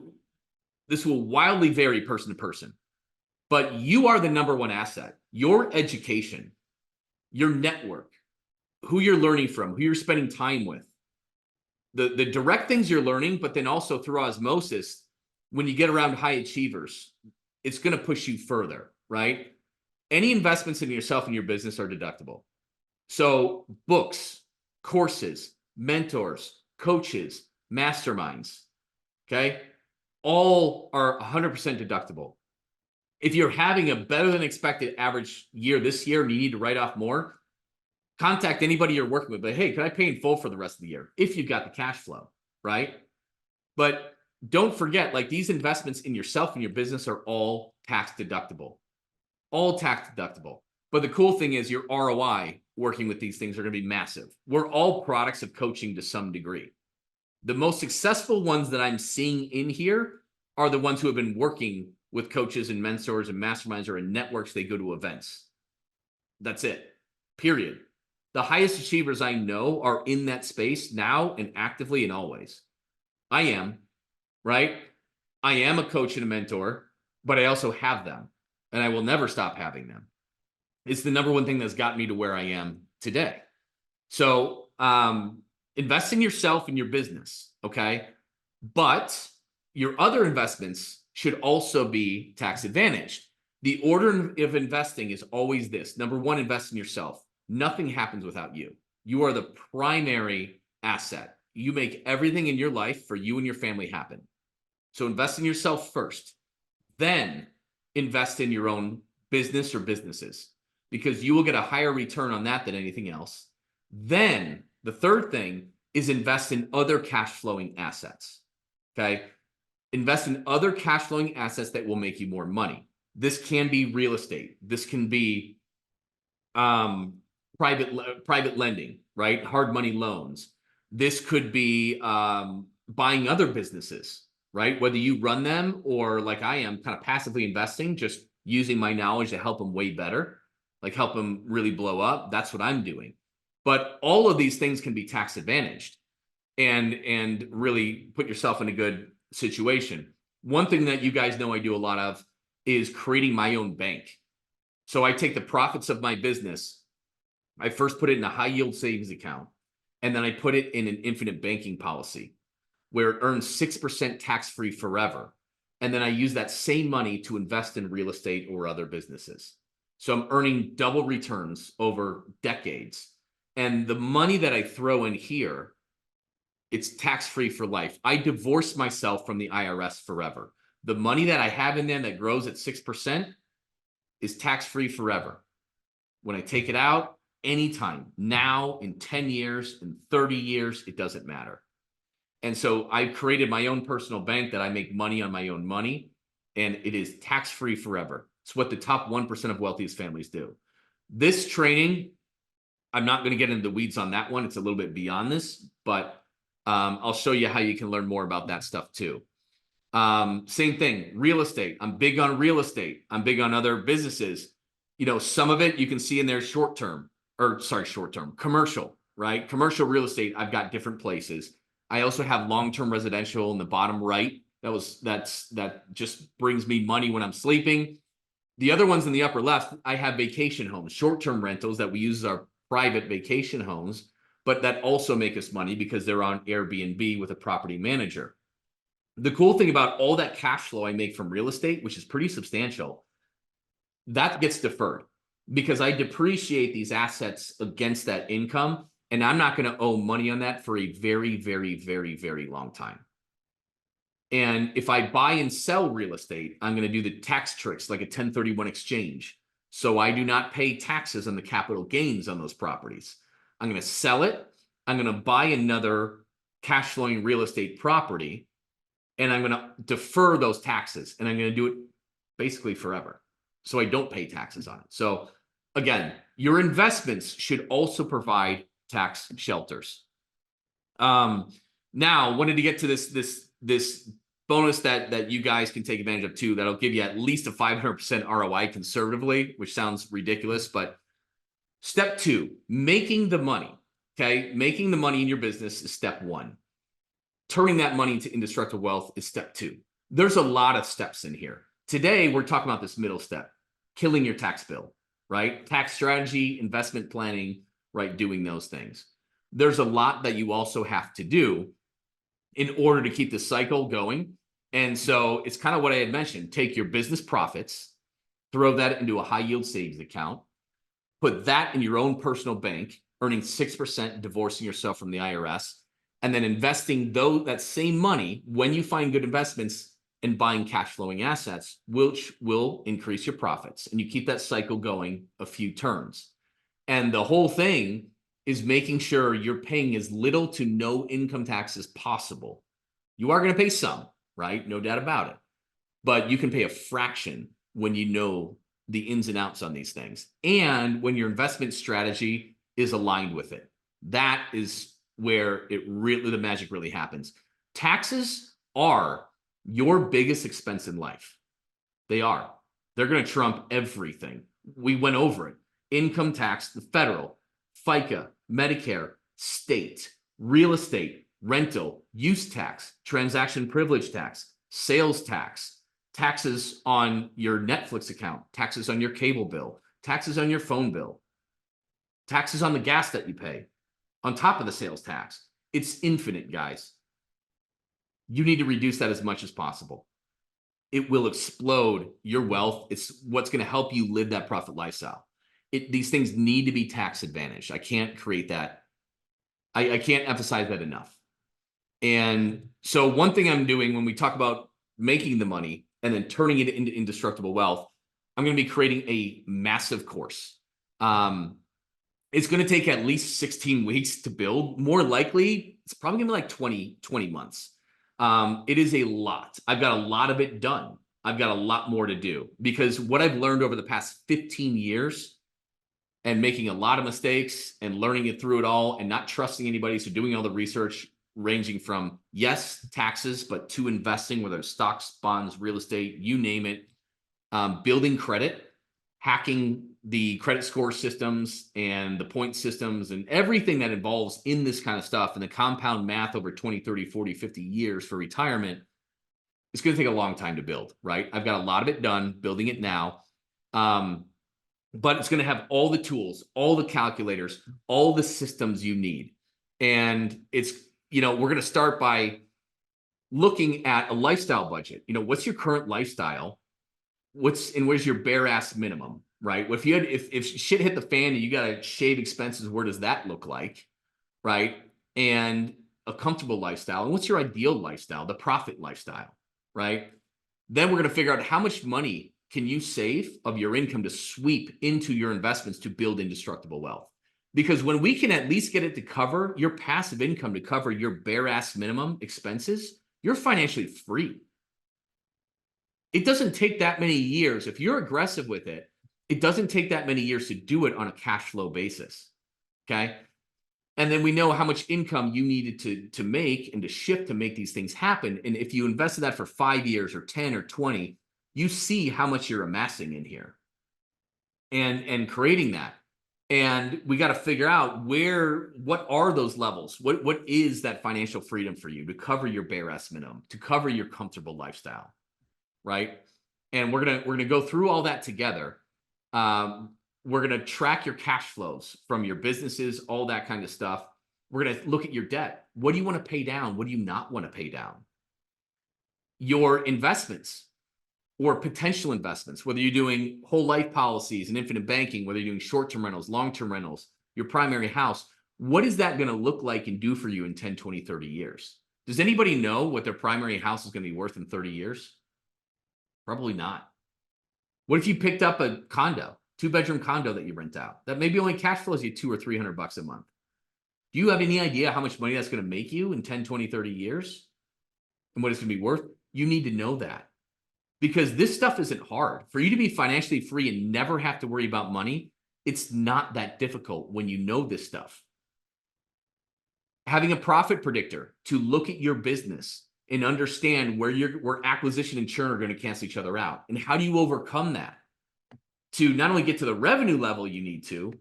vary person to person, but you are the number one asset. Your education, your network, who you're learning from, who you're spending time with, the direct things you're learning, but then also through osmosis, when you get around high achievers, it's going to push you further, right? Any investments in yourself and your business are deductible. So books, courses, mentors, coaches, masterminds, okay? All are 100% deductible. If you're having a better than expected average year this year and you need to write off more, contact anybody you're working with. But hey, can I pay in full for the rest of the year? If you've got the cash flow, right? But don't forget, like, these investments in yourself and your business are all tax deductible. All tax deductible. But the cool thing is your ROI working with these things are going to be massive. We're all products of coaching to some degree. The most successful ones that I'm seeing in here are the ones who have been working with coaches and mentors and masterminds or in networks. They go to events. That's it. Period. The highest achievers I know are in that space now and actively and always. I am, right? I am a coach and a mentor, but I also have them, and I will never stop having them. It's the number one thing that's got me to where I am today. So invest in yourself and your business, okay? But your other investments should also be tax advantaged. The order of investing is always this. Number one, invest in yourself. Nothing happens without you. You are the primary asset. You make everything in your life for you and your family happen. So invest in yourself first. Then invest in your own business or businesses, because you will get a higher return on that than anything else. Then the third thing is invest in other cash flowing assets. Okay. Invest in other cash flowing assets that will make you more money. This can be real estate. This can be private lending, right? Hard money loans. This could be buying other businesses, right? Whether you run them or, like I am, kind of passively investing, just using my knowledge to help them way better, like help them really blow up. That's what I'm doing. But all of these things can be tax advantaged and really put yourself in a good situation. One thing that you guys know I do a lot of is creating my own bank. So I take the profits of my business. I first put it in a high yield savings account, and then I put it in an infinite banking policy where it earns 6% tax-free forever. And then I use that same money to invest in real estate or other businesses. So I'm earning double returns over decades. And the money that I throw in here, it's tax-free for life. I divorce myself from the IRS forever. The money that I have in there that grows at 6% is tax-free forever. When I take it out, anytime, now, in 10 years, in 30 years, it doesn't matter. And so I've created my own personal bank that I make money on my own money, and it is tax-free forever. It's what the top 1% of wealthiest families do. This training, I'm not going to get into the weeds on that one. It's a little bit beyond this, but I'll show you how you can learn more about that stuff too. Same thing, real estate. I'm big on real estate. I'm big on other businesses. You know, some of it you can see in there short-term, commercial, right? Commercial real estate, I've got different places. I also have long-term residential in the bottom right. That just brings me money when I'm sleeping. The other ones in the upper left, I have vacation homes, short-term rentals that we use as our private vacation homes, but that also make us money because they're on Airbnb with a property manager. The cool thing about all that cash flow I make from real estate, which is pretty substantial, that gets deferred because I depreciate these assets against that income, and I'm not going to owe money on that for a very, very, very, very long time. And if I buy and sell real estate, I'm going to do the tax tricks like a 1031 exchange. So I do not pay taxes on the capital gains on those properties. I'm going to sell it. I'm going to buy another cash flowing real estate property, and I'm going to defer those taxes, and I'm going to do it basically forever. So I don't pay taxes on it. So again, your investments should also provide tax shelters. Now wanted to get to this bonus that you guys can take advantage of too. That'll give you at least a 500% ROI conservatively, which sounds ridiculous, but step 2, making the money. Okay, making the money in your business is step 1. Turning that money into indestructible wealth is step 2. There's a lot of steps in here. Today, we're talking about this middle step, killing your tax bill, right? Tax strategy, investment planning, right? Doing those things. There's a lot that you also have to do in order to keep the cycle going. And so it's kind of what I had mentioned. Take your business profits, throw that into a high yield savings account, put that in your own personal bank, earning 6%, divorcing yourself from the IRS, and then investing that same money when you find good investments and buying cash flowing assets, which will increase your profits. And you keep that cycle going a few turns. And the whole thing is making sure you're paying as little to no income tax as possible. You are going to pay some, right? No doubt about it. But you can pay a fraction when you know the ins and outs on these things. And when your investment strategy is aligned with it. That is where the magic really happens. Taxes are your biggest expense in life. They are. They're going to trump everything. We went over it. Income tax, the federal, FICA, Medicare, state, real estate, rental, use tax, transaction privilege tax, sales tax, taxes on your Netflix account, taxes on your cable bill, taxes on your phone bill, taxes on the gas that you pay, on top of the sales tax. It's infinite, guys. You need to reduce that as much as possible. It will explode your wealth. It's what's going to help you live that profit lifestyle. These things need to be tax advantaged. I can't create that. I can't emphasize that enough. And so one thing I'm doing when we talk about making the money and then turning it into indestructible wealth, I'm going to be creating a massive course. It's going to take at least 16 weeks to build. More likely, it's probably going to be like 20 months. It is a lot. I've got a lot of it done. I've got a lot more to do because what I've learned over the past 15 years and making a lot of mistakes and learning it through it all and not trusting anybody. So doing all the research ranging from, yes, taxes, but to investing, whether it's stocks, bonds, real estate, you name it, building credit, hacking the credit score systems and the point systems and everything that involves in this kind of stuff and the compound math over 20, 30, 40, 50 years for retirement, it's going to take a long time to build, right? I've got a lot of it done, building it now. But it's going to have all the tools, all the calculators, all the systems you need. And it's, we're going to start by looking at a lifestyle budget. What's your current lifestyle? What's your bare ass minimum, right? If shit hit the fan and you got to shave expenses, where does that look like, right? And a comfortable lifestyle. And what's your ideal lifestyle? The profit lifestyle, right? Then we're going to figure out how much money can you save of your income to sweep into your investments to build indestructible wealth? Because when we can at least get it to cover your passive income, to cover your bare ass minimum expenses, you're financially free. It doesn't take that many years. If you're aggressive with it, it doesn't take that many years to do it on a cash flow basis. Okay. And then we know how much income you needed to make and to shift to make these things happen. And if you invested that for 5 years or 10 or 20, you see how much you're amassing in here and creating that. And we got to figure out what are those levels? What is that financial freedom for you to cover your bare ass minimum, to cover your comfortable lifestyle, right? And we're gonna go through all that together. We're gonna track your cash flows from your businesses, all that kind of stuff. We're gonna look at your debt. What do you want to pay down? What do you not want to pay down? Your investments or potential investments, whether you're doing whole life policies and infinite banking, whether you're doing short-term rentals, long-term rentals, your primary house, what is that going to look like and do for you in 10, 20, 30 years? Does anybody know what their primary house is going to be worth in 30 years? Probably not. What if you picked up a condo, 2-bedroom condo that you rent out, that maybe only cash flows you $200 or $300 a month? Do you have any idea how much money that's going to make you in 10, 20, 30 years and what it's going to be worth? You need to know that. Because this stuff isn't hard. For you to be financially free and never have to worry about money, it's not that difficult when you know this stuff. Having a profit predictor to look at your business and understand where acquisition and churn are going to cancel each other out. And how do you overcome that to not only get to the revenue level you need to,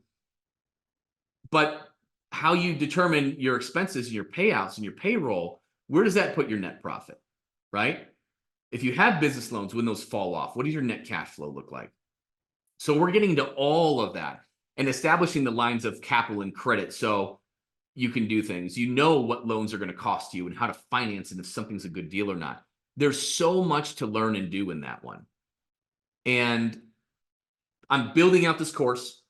but how you determine your expenses and your payouts and your payroll, where does that put your net profit, right? If you have business loans, when those fall off, what does your net cash flow look like? So we're getting into all of that and establishing the lines of capital and credit so you can do things. You know what loans are going to cost you and how to finance and if something's a good deal or not. There's so much to learn and do in that one. And I'm building out this course,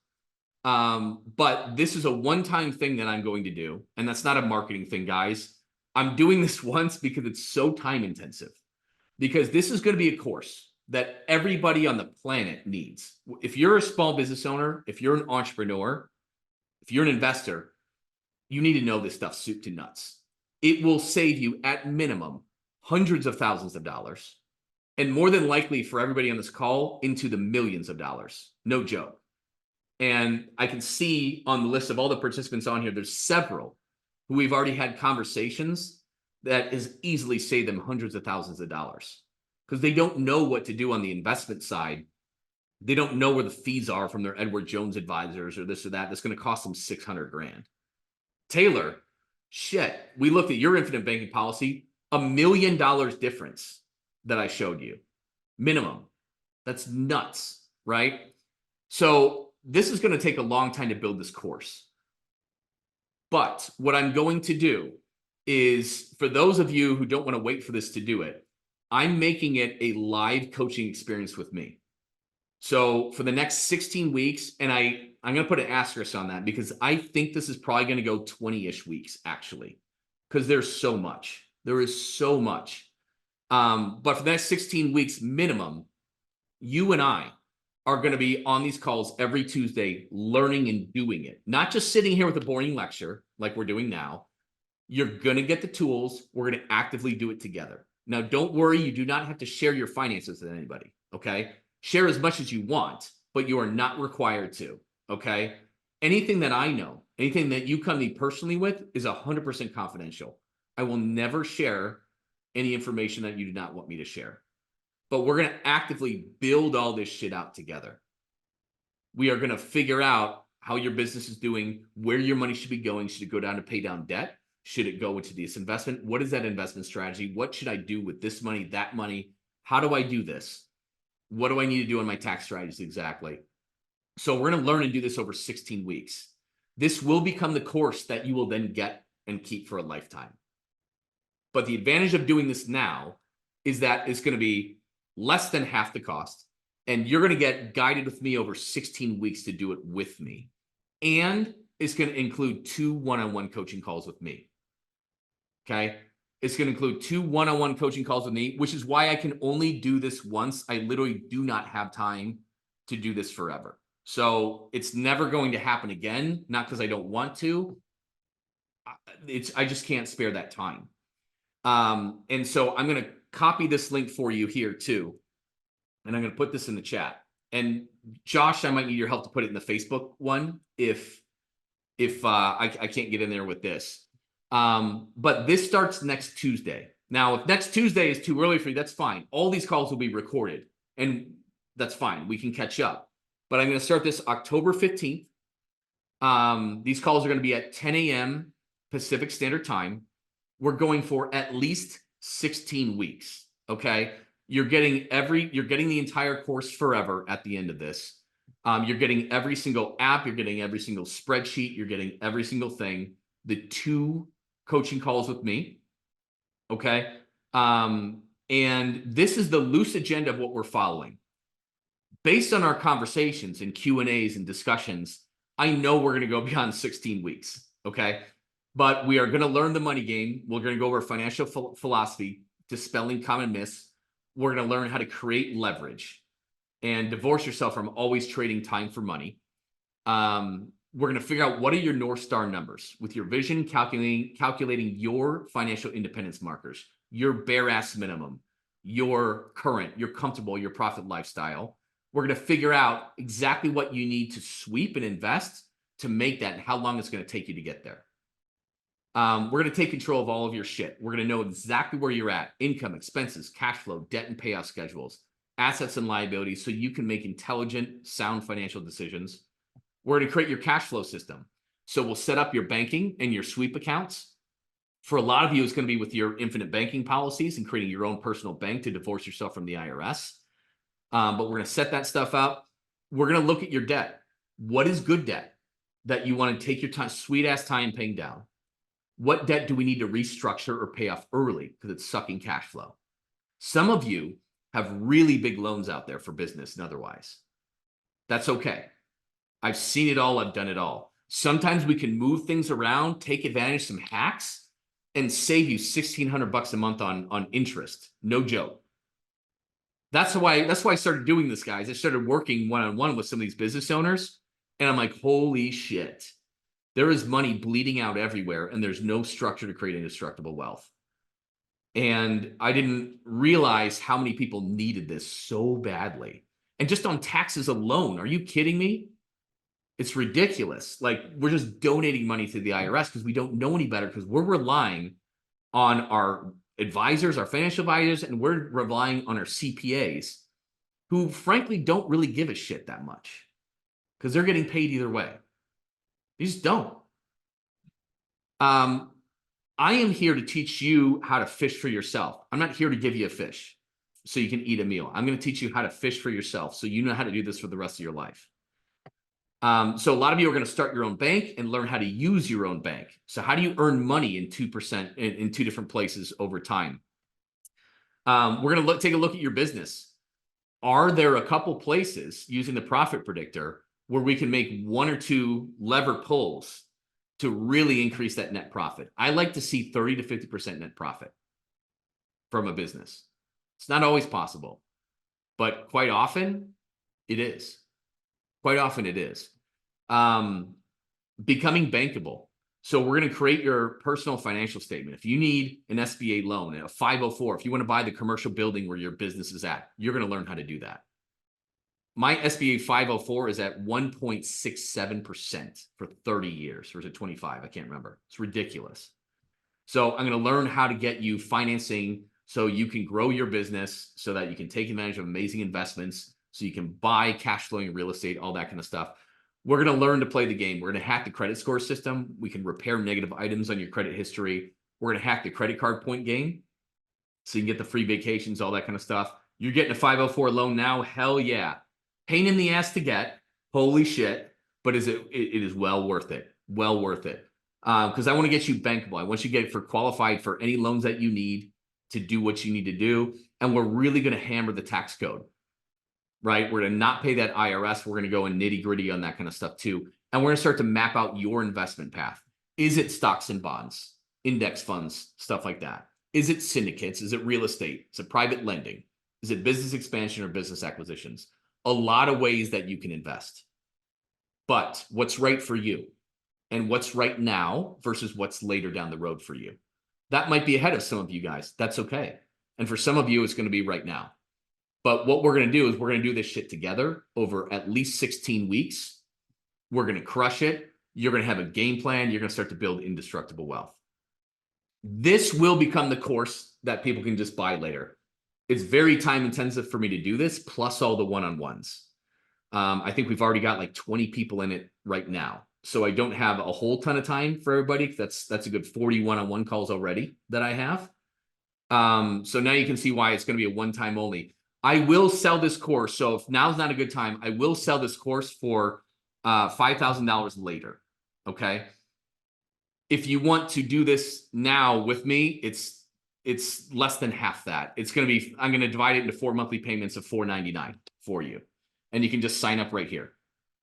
but this is a one-time thing that I'm going to do. And that's not a marketing thing, guys. I'm doing this once because it's so time intensive. Because this is going to be a course that everybody on the planet needs. If you're a small business owner, if you're an entrepreneur, if you're an investor, you need to know this stuff soup to nuts. It will save you at minimum hundreds of thousands of dollars, and more than likely for everybody on this call into the millions of dollars. No joke. And I can see on the list of all the participants on here, there's several who we've already had conversations that has easily saved them hundreds of thousands of dollars because they don't know what to do on the investment side. They don't know where the fees are from their Edward Jones advisors or this or that. That's going to cost them 600 grand. Taylor, shit, we looked at your infinite banking policy, $1 million difference that I showed you, minimum. That's nuts, right? So this is going to take a long time to build this course. But what I'm going to do is, for those of you who don't want to wait for this to do it, I'm making it a live coaching experience with me. So for the next 16 weeks, and I'm going to put an asterisk on that because I think this is probably going to go 20-ish weeks, actually, because there's so much. There is so much. But for the next 16 weeks minimum, you and I are going to be on these calls every Tuesday, learning and doing it. Not just sitting here with a boring lecture like we're doing now. You're going to get the tools. We're going to actively do it together. Now, don't worry. You do not have to share your finances with anybody, okay? Share as much as you want, but you are not required to, okay? Anything that I know, anything that you come to me personally with is 100% confidential. I will never share any information that you do not want me to share. But we're going to actively build all this shit out together. We are going to figure out how your business is doing, where your money should be going. Should it go down to pay down debt? Should it go into this investment? What is that investment strategy? What should I do with this money, that money? How do I do this? What do I need to do on my tax strategies exactly? So we're going to learn and do this over 16 weeks. This will become the course that you will then get and keep for a lifetime. But the advantage of doing this now is that it's going to be less than half the cost, and you're going to get guided with me over 16 weeks to do it with me. And it's going to include 2 one-on-one coaching calls with me. Okay. It's going to include 2 one-on-one coaching calls with me, which is why I can only do this once. I literally do not have time to do this forever. So it's never going to happen again. Not because I don't want to. I just can't spare that time. And so I'm going to copy this link for you here too. And I'm going to put this in the chat. And Josh, I might need your help to put it in the Facebook one if if I can't get in there with this. But this starts next Tuesday. Now, if next Tuesday is too early for you, that's fine. All these calls will be recorded, and that's fine. We can catch up. But I'm going to start this October 15th. These calls are going to be at 10 a.m. Pacific Standard Time. We're going for at least 16 weeks. Okay. You're getting the entire course forever at the end of this. You're getting every single app, you're getting every single spreadsheet, you're getting every single thing, the 2 coaching calls with me. Okay. And this is the loose agenda of what we're following. Based on our conversations and Q&As and discussions, I know we're going to go beyond 16 weeks. Okay. But we are going to learn the money game. We're going to go over financial philosophy, dispelling common myths. We're going to learn how to create leverage and divorce yourself from always trading time for money. We're going to figure out what are your North Star numbers with your vision, calculating your financial independence markers, your bare ass minimum, your current, your comfortable, your profit lifestyle. We're going to figure out exactly what you need to sweep and invest to make that and how long it's going to take you to get there. We're going to take control of all of your shit. We're going to know exactly where you're at, income, expenses, cash flow, debt and payoff schedules, assets and liabilities, so you can make intelligent, sound financial decisions. We're going to create your cash flow system. So we'll set up your banking and your sweep accounts. For a lot of you, it's going to be with your infinite banking policies and creating your own personal bank to divorce yourself from the IRS. But we're going to set that stuff up. We're going to look at your debt. What is good debt that you want to take your time, sweet ass time paying down? What debt do we need to restructure or pay off early because it's sucking cash flow? Some of you have really big loans out there for business and otherwise. That's okay. I've seen it all. I've done it all. Sometimes we can move things around, take advantage of some hacks, and save you $1,600 a month on interest. No joke. That's why I started doing this, guys. I started working one-on-one with some of these business owners, and I'm like, holy shit. There is money bleeding out everywhere, and there's no structure to create indestructible wealth. And I didn't realize how many people needed this so badly. And just on taxes alone, are you kidding me? It's ridiculous. Like, we're just donating money to the IRS because we don't know any better, because we're relying on our advisors, our financial advisors, and we're relying on our CPAs, who frankly don't really give a shit that much because they're getting paid either way. You just don't. I am here to teach you how to fish for yourself. I'm not here to give you a fish so you can eat a meal. I'm going to teach you how to fish for yourself so you know how to do this for the rest of your life. So a lot of you are going to start your own bank and learn how to use your own bank. So how do you earn money in 2% in 2 different places over time? We're going to take a look at your business. Are there a couple places using the profit predictor where we can make 1 or 2 lever pulls to really increase that net profit? I like to see 30 to 50% net profit from a business. It's not always possible, but quite often it is. Quite often it is. Becoming bankable. So we're going to create your personal financial statement. If you need an SBA loan, a 504, if you want to buy the commercial building where your business is at, you're going to learn how to do that. My SBA 504 is at 1.67% for 30 years, or is it 25? I can't remember. It's ridiculous. So I'm going to learn how to get you financing so you can grow your business, so that you can take advantage of amazing investments, so you can buy cash flowing real estate, all that kind of stuff. We're going to learn to play the game. We're going to hack the credit score system. We can repair negative items on your credit history. We're going to hack the credit card point game so you can get the free vacations, all that kind of stuff. You're getting a 504 loan now? Hell yeah. Pain in the ass to get. Holy shit. But it is well worth it. Well worth it. Because I want to get you bankable. I want you to get qualified for any loans that you need to do what you need to do. And we're really going to hammer the tax code. Right? We're going to not pay that IRS. We're going to go in nitty gritty on that kind of stuff too. And we're going to start to map out your investment path. Is it stocks and bonds, index funds, stuff like that? Is it syndicates? Is it real estate? Is it private lending? Is it business expansion or business acquisitions? A lot of ways that you can invest. But what's right for you and what's right now versus what's later down the road for you? That might be ahead of some of you guys. That's okay. And for some of you, it's going to be right now. But what we're going to do is we're going to do this shit together over at least 16 weeks. We're going to crush it. You're going to have a game plan. You're going to start to build indestructible wealth. This will become the course that people can just buy later. It's very time intensive for me to do this, plus all the one-on-ones. I think we've already got like 20 people in it right now. So I don't have a whole ton of time for everybody. That's a good 40 one-on-one calls already that I have. So now you can see why it's going to be a one-time only. I will sell this course. So if now's not a good time, I will sell this course for $5,000 later. Okay. If you want to do this now with me, it's less than half that. It's going to be, I'm going to divide it into 4 monthly payments of $499 for you. And you can just sign up right here.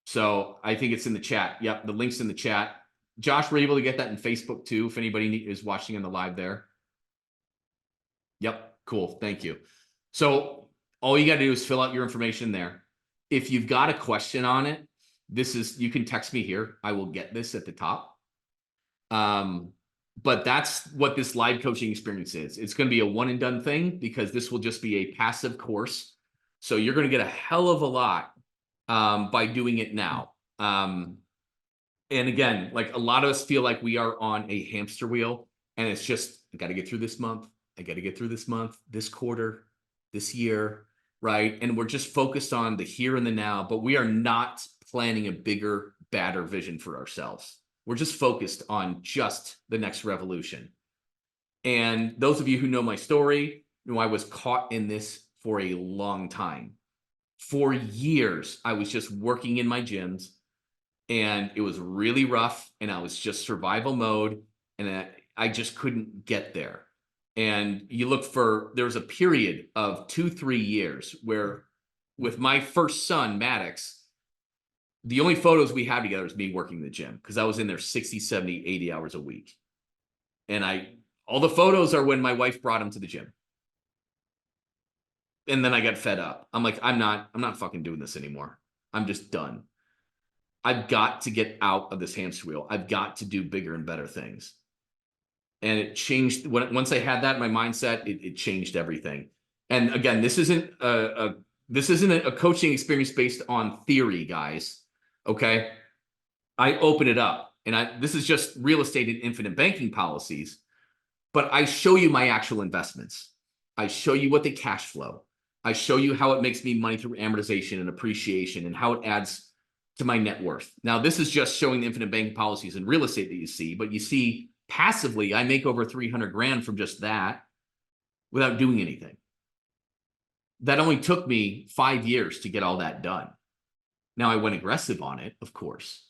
So I think it's in the chat. Yep. The link's in the chat. Josh, we're able to get that in Facebook too. If anybody is watching on the live there. Yep. Cool. Thank you. So all you got to do is fill out your information there. If you've got a question on it, you can text me here. I will get this at the top. But that's what this live coaching experience is. It's going to be a one and done thing because this will just be a passive course. So you're going to get a hell of a lot, by doing it now. And again, like a lot of us feel like we are on a hamster wheel and it's just, I got to get through this month. I got to get through this month, this quarter, this year, right? And we're just focused on the here and the now, but we are not planning a bigger, badder vision for ourselves. We're just focused on just the next revolution. And those of you who know my story, know I was caught in this for a long time. For years, I was just working in my gyms and it was really rough and I was just survival mode and I just couldn't get there. And you look there was a period of 2-3 years where with my first son, Maddox, the only photos we had together is me working in the gym because I was in there 60, 70, 80 hours a week. And all the photos are when my wife brought him to the gym. And then I got fed up. I'm like, I'm not fucking doing this anymore. I'm just done. I've got to get out of this hamster wheel. I've got to do bigger and better things. And it changed once I had that in my mindset, it changed everything. And again, this isn't a coaching experience based on theory, guys. Okay. I open it up and this is just real estate and infinite banking policies, but I show you my actual investments. I show you what they cash flow. I show you how it makes me money through amortization and appreciation and how it adds to my net worth. Now, this is just showing the infinite banking policies in real estate that you see, but you see passively, I make over 300 grand from just that without doing anything. That only took me 5 years to get all that done. Now I went aggressive on it, of course,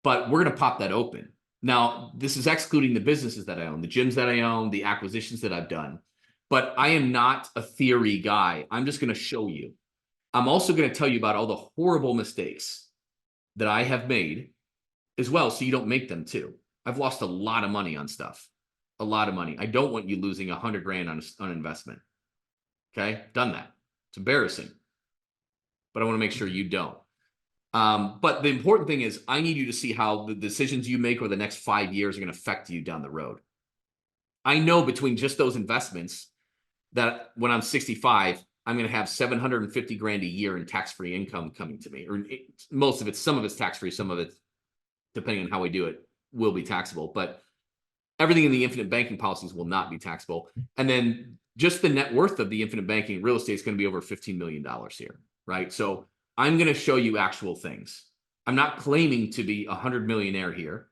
but we're going to pop that open. Now, this is excluding the businesses that I own, the gyms that I own, the acquisitions that I've done, but I am not a theory guy. I'm just going to show you. I'm also going to tell you about all the horrible mistakes that I have made as well, so you don't make them too. I've lost a lot of money on stuff, a lot of money. I don't want you losing 100 grand on investment. Okay, done that. It's embarrassing, but I want to make sure you don't. But the important thing is I need you to see how the decisions you make over the next 5 years are going to affect you down the road. I know between just those investments that when I'm 65, I'm going to have 750 grand a year in tax-free income coming to me, or most of it, some of it's tax-free, some of it, depending on how we do it, will be taxable, but everything in the infinite banking policies will not be taxable. And then just the net worth of the infinite banking real estate is going to be over $15 million here, right? So I'm going to show you actual things. I'm not claiming to be 100 millionaire here,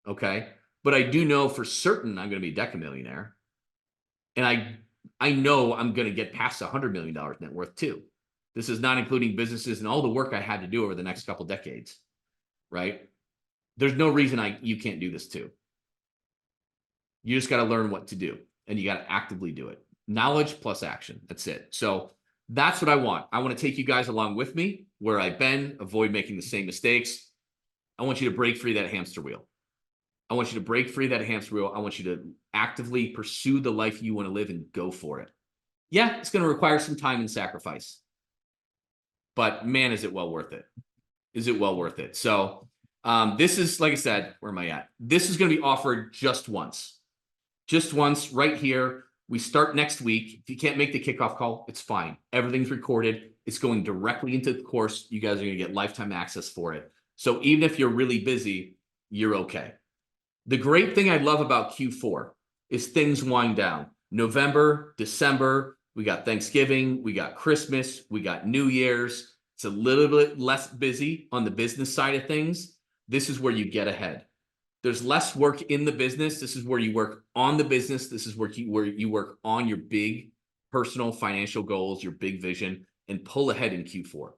okay? But I do know for certain I'm going to be a decamillionaire. And I know I'm going to get past $100 million net worth too. This is not including businesses and all the work I had to do over the next couple decades, right? There's no reason you can't do this too. You just got to learn what to do and you got to actively do it. Knowledge plus action. That's it. So that's what I want. I want to take you guys along with me where I've been, avoid making the same mistakes. I want you to break free that hamster wheel. I want you to break free that hamster wheel. I want you to actively pursue the life you want to live and go for it. Yeah, it's going to require some time and sacrifice, but man, is it well worth it? Is it well worth it? So this is, like I said, where am I at? This is going to be offered just once right here. We start next week. If you can't make the kickoff call, it's fine. Everything's recorded. It's going directly into the course. You guys are going to get lifetime access for it. So even if you're really busy, you're okay. The great thing I love about Q4 is things wind down. November, December, we got Thanksgiving, we got Christmas, we got New Year's. It's a little bit less busy on the business side of things. This is where you get ahead. There's less work in the business. This is where you work on the business. This is where you work on your big personal financial goals, your big vision, and pull ahead in Q4.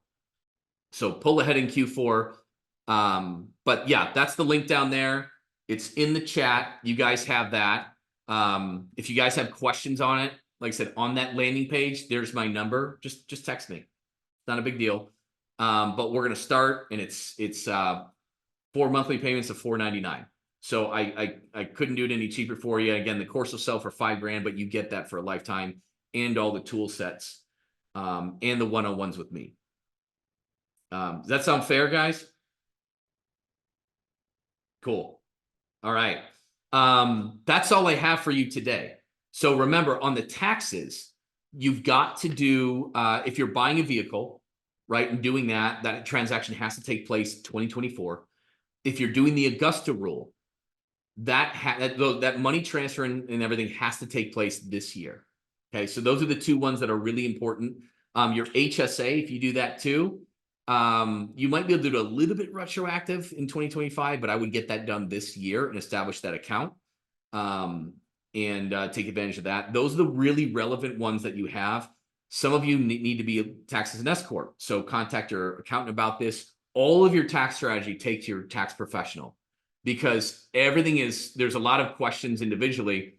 So pull ahead in Q4. But yeah, that's the link down there. It's in the chat. You guys have that. If you guys have questions on it, like I said, on that landing page, there's my number. Just text me. It's not a big deal. But we're gonna start, and it's 4 monthly payments of $4.99. So I couldn't do it any cheaper for you. Again, the course will sell for $5,000, but you get that for a lifetime and all the tool sets, and the one-on-ones with me. Does that sound fair, guys? Cool. All right. That's all I have for you today. So remember, on the taxes, you've got to do, if you're buying a vehicle, right, and doing that transaction has to take place 2024. If you're doing the Augusta rule, that money transfer and everything has to take place this year. Okay, so those are the two ones that are really important. Your HSA, if you do that too, you might be able to do a little bit retroactive in 2025, but I would get that done this year and establish that account, and take advantage of that. Those are the really relevant ones that you have. Some of you need to be taxes and S corp, so contact your accountant about this. All of your tax strategy, take to your tax professional, because there's a lot of questions individually,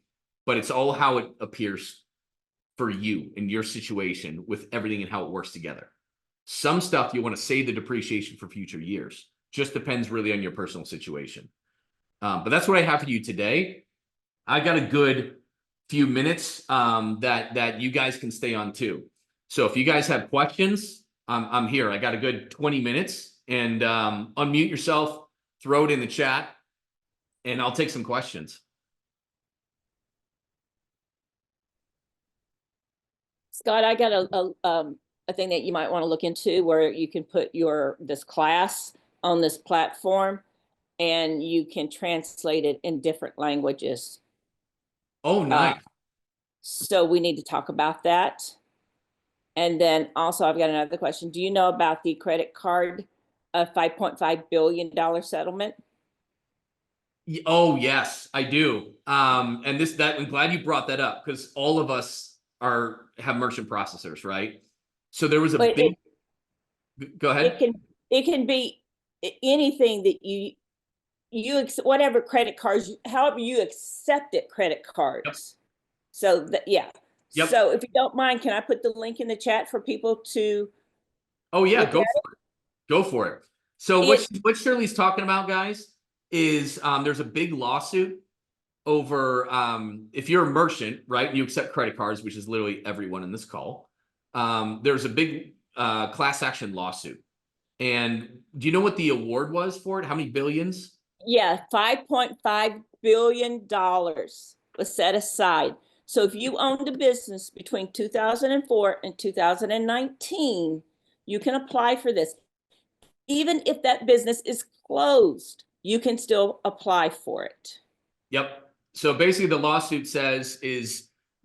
but it's all how it appears for you in your situation with everything and how it works together. Some stuff you want to save the depreciation for future years. Just depends really on your personal situation. But that's what I have for you today. I got a good few minutes that you guys can stay on too. So if you guys have questions, I'm here. I got a good 20 minutes. And unmute yourself, throw it in the chat, and I'll take some questions. Scott, I got a thing that you might want to look into where you can put this class on this platform and you can translate it in different languages. Oh, nice. So we need to talk about that. And then also I've got another question. Do you know about the credit card $5.5 billion settlement? Oh, yes, I do. And I'm glad you brought that up, because all of us have merchant processors, right? So there was a big. Go ahead. It can be anything that you whatever credit cards, however you accepted credit cards. Yep. So yeah. Yep. So if you don't mind, can I put the link in the chat for people to? Oh yeah, go for it. Go for it. So what Shirley's talking about, guys, is there's a big lawsuit over if you're a merchant, right, and you accept credit cards, which is literally everyone in this call. There's a big class action lawsuit. And do you know what the award was for it? How many billions? Yeah, $5.5 billion was set aside. So if you owned a business between 2004 and 2019, you can apply for this. Even if that business is closed, you can still apply for it. Yep. So basically the lawsuit says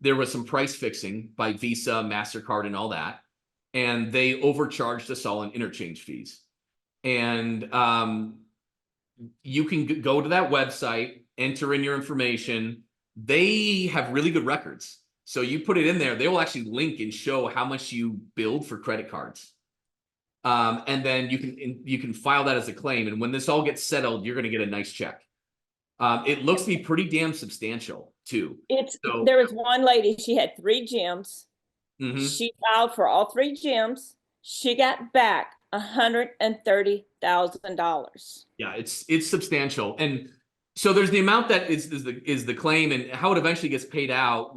there was some price fixing by Visa, MasterCard, and all that. And they overcharged us all in interchange fees. And you can go to that website, enter in your information. They have really good records. So you put it in there, they will actually link and show how much you billed for credit cards. And then you can file that as a claim. And when this all gets settled, you're going to get a nice check. It looks to be pretty damn substantial too. There was one lady, she had 3 gyms. Mm-hmm. She filed for all 3 gyms. She got back $130,000. Yeah, it's substantial. And so there's the amount that is the claim, and how it eventually gets paid out,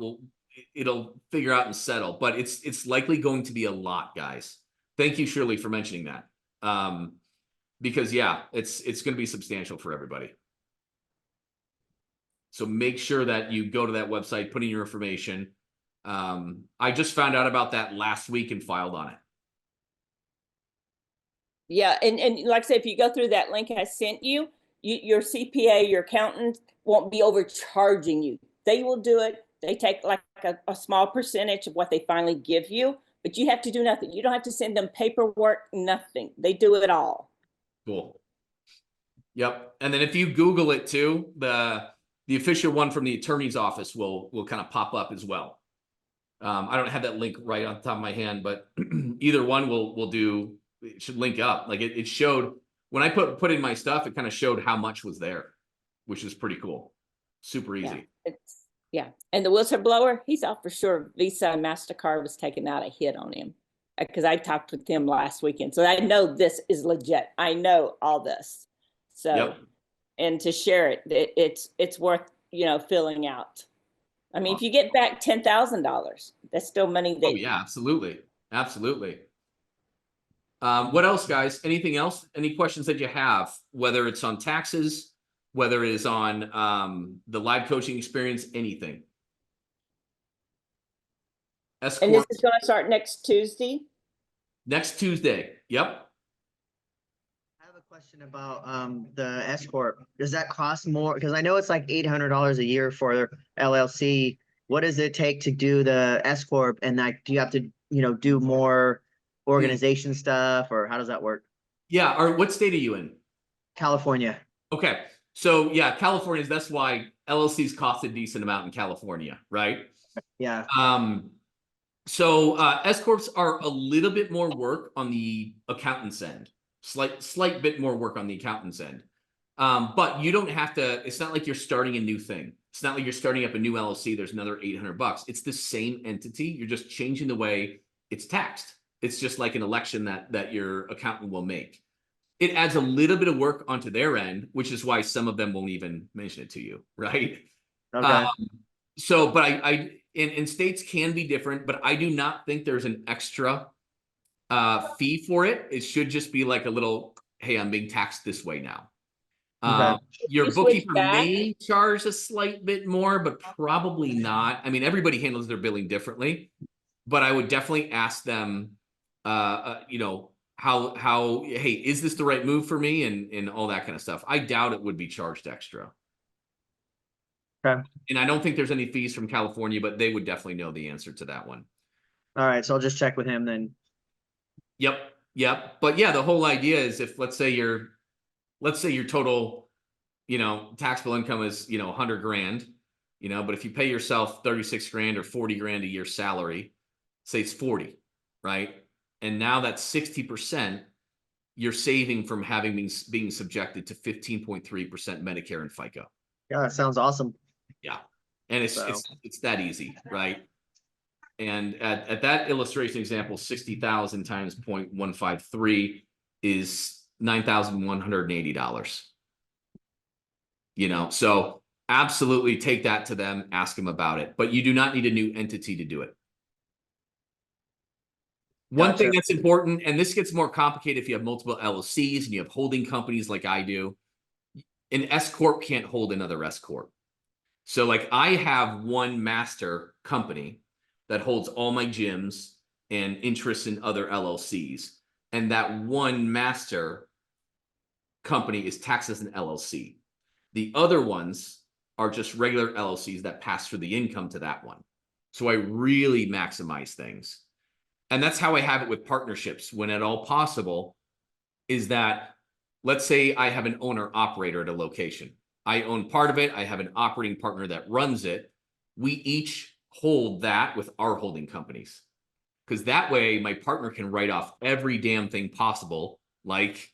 it'll figure out and settle. But it's likely going to be a lot, guys. Thank you, Shirley, for mentioning that. Because yeah, it's going to be substantial for everybody. So make sure that you go to that website, put in your information. I just found out about that last week and filed on it. Yeah, and like I said, if you go through that link I sent you, your CPA, your accountant won't be overcharging you. They will do it. They take like a small percentage of what they finally give you, but you have to do nothing. You don't have to send them paperwork, nothing. They do it all. Cool. Yep. And then if you Google it too, the official one from the attorney's office will kind of pop up as well. I don't have that link right on the top of my hand, but either one will do. It should link up. Like it showed when I put in my stuff, it kind of showed how much was there, which is pretty cool. Super easy. Yeah. And the whistleblower, he's out for sure. Visa and MasterCard was taking out a hit on him because I talked with him last weekend. So I know this is legit. I know all this. So, Yep. and to share it, it's worth, filling out. I mean, if you get back $10,000, that's still money that. Oh yeah, absolutely. Absolutely. What else, guys? Anything else? Any questions that you have, whether it's on taxes, whether it is on the live coaching experience, anything? And this is going to start next Tuesday? Next Tuesday. Yep. I have a question about the S corp. Does that cost more? Because I know it's like $800 a year for LLC. What does it take to do the S corp? And like, do you have to, do more organization stuff, or how does that work? Yeah. Or what state are you in? California. Okay. So yeah, California's, that's why LLCs cost a decent amount in California, right? Yeah. So S corps are a little bit more work on the accountant's end, slight bit more work on the accountant's end. But you don't have to. It's not like you're starting a new thing. It's not like you're starting up a new LLC. There's another $800. It's the same entity. You're just changing the way it's taxed. It's just like an election that your accountant will make. It adds a little bit of work onto their end, which is why some of them won't even mention it to you, right? Okay. So, but and states can be different, but I do not think there's an extra fee for it. It should just be like a little, hey, I'm being taxed this way now. Okay. Your You bookkeeper switch back? may charge a slight bit more, but probably not. I mean, everybody handles their billing differently, but I would definitely ask them, how, hey, is this the right move for me? And all that kind of stuff. I doubt it would be charged extra. Okay. And I don't think there's any fees from California, but they would definitely know the answer to that one. All right. So I'll just check with him then. Yep. But yeah, the whole idea is if let's say your total, taxable income is, 100 grand, but if you pay yourself 36 grand or 40 grand a year salary, say it's 40, right? And now that's 60% you're saving from being subjected to 15.3% Medicare and FICA. Yeah, that sounds awesome. Yeah. And it's that easy, right? And at that illustration example, 60,000 times 0.153 is $9,180. So absolutely take that to them, ask them about it, but you do not need a new entity to do it. One thing that's important, and this gets more complicated if you have multiple LLCs and you have holding companies like I do, an S corp can't hold another S corp. So like I have one master company that holds all my gyms and interests in other LLCs. And that one master company is taxed as an LLC. The other ones are just regular LLCs that pass through the income to that one. So I really maximize things. And that's how I have it with partnerships when at all possible, is that let's say I have an owner operator at a location. I own part of it. I have an operating partner that runs it. We each hold that with our holding companies. Because that way my partner can write off every damn thing possible, like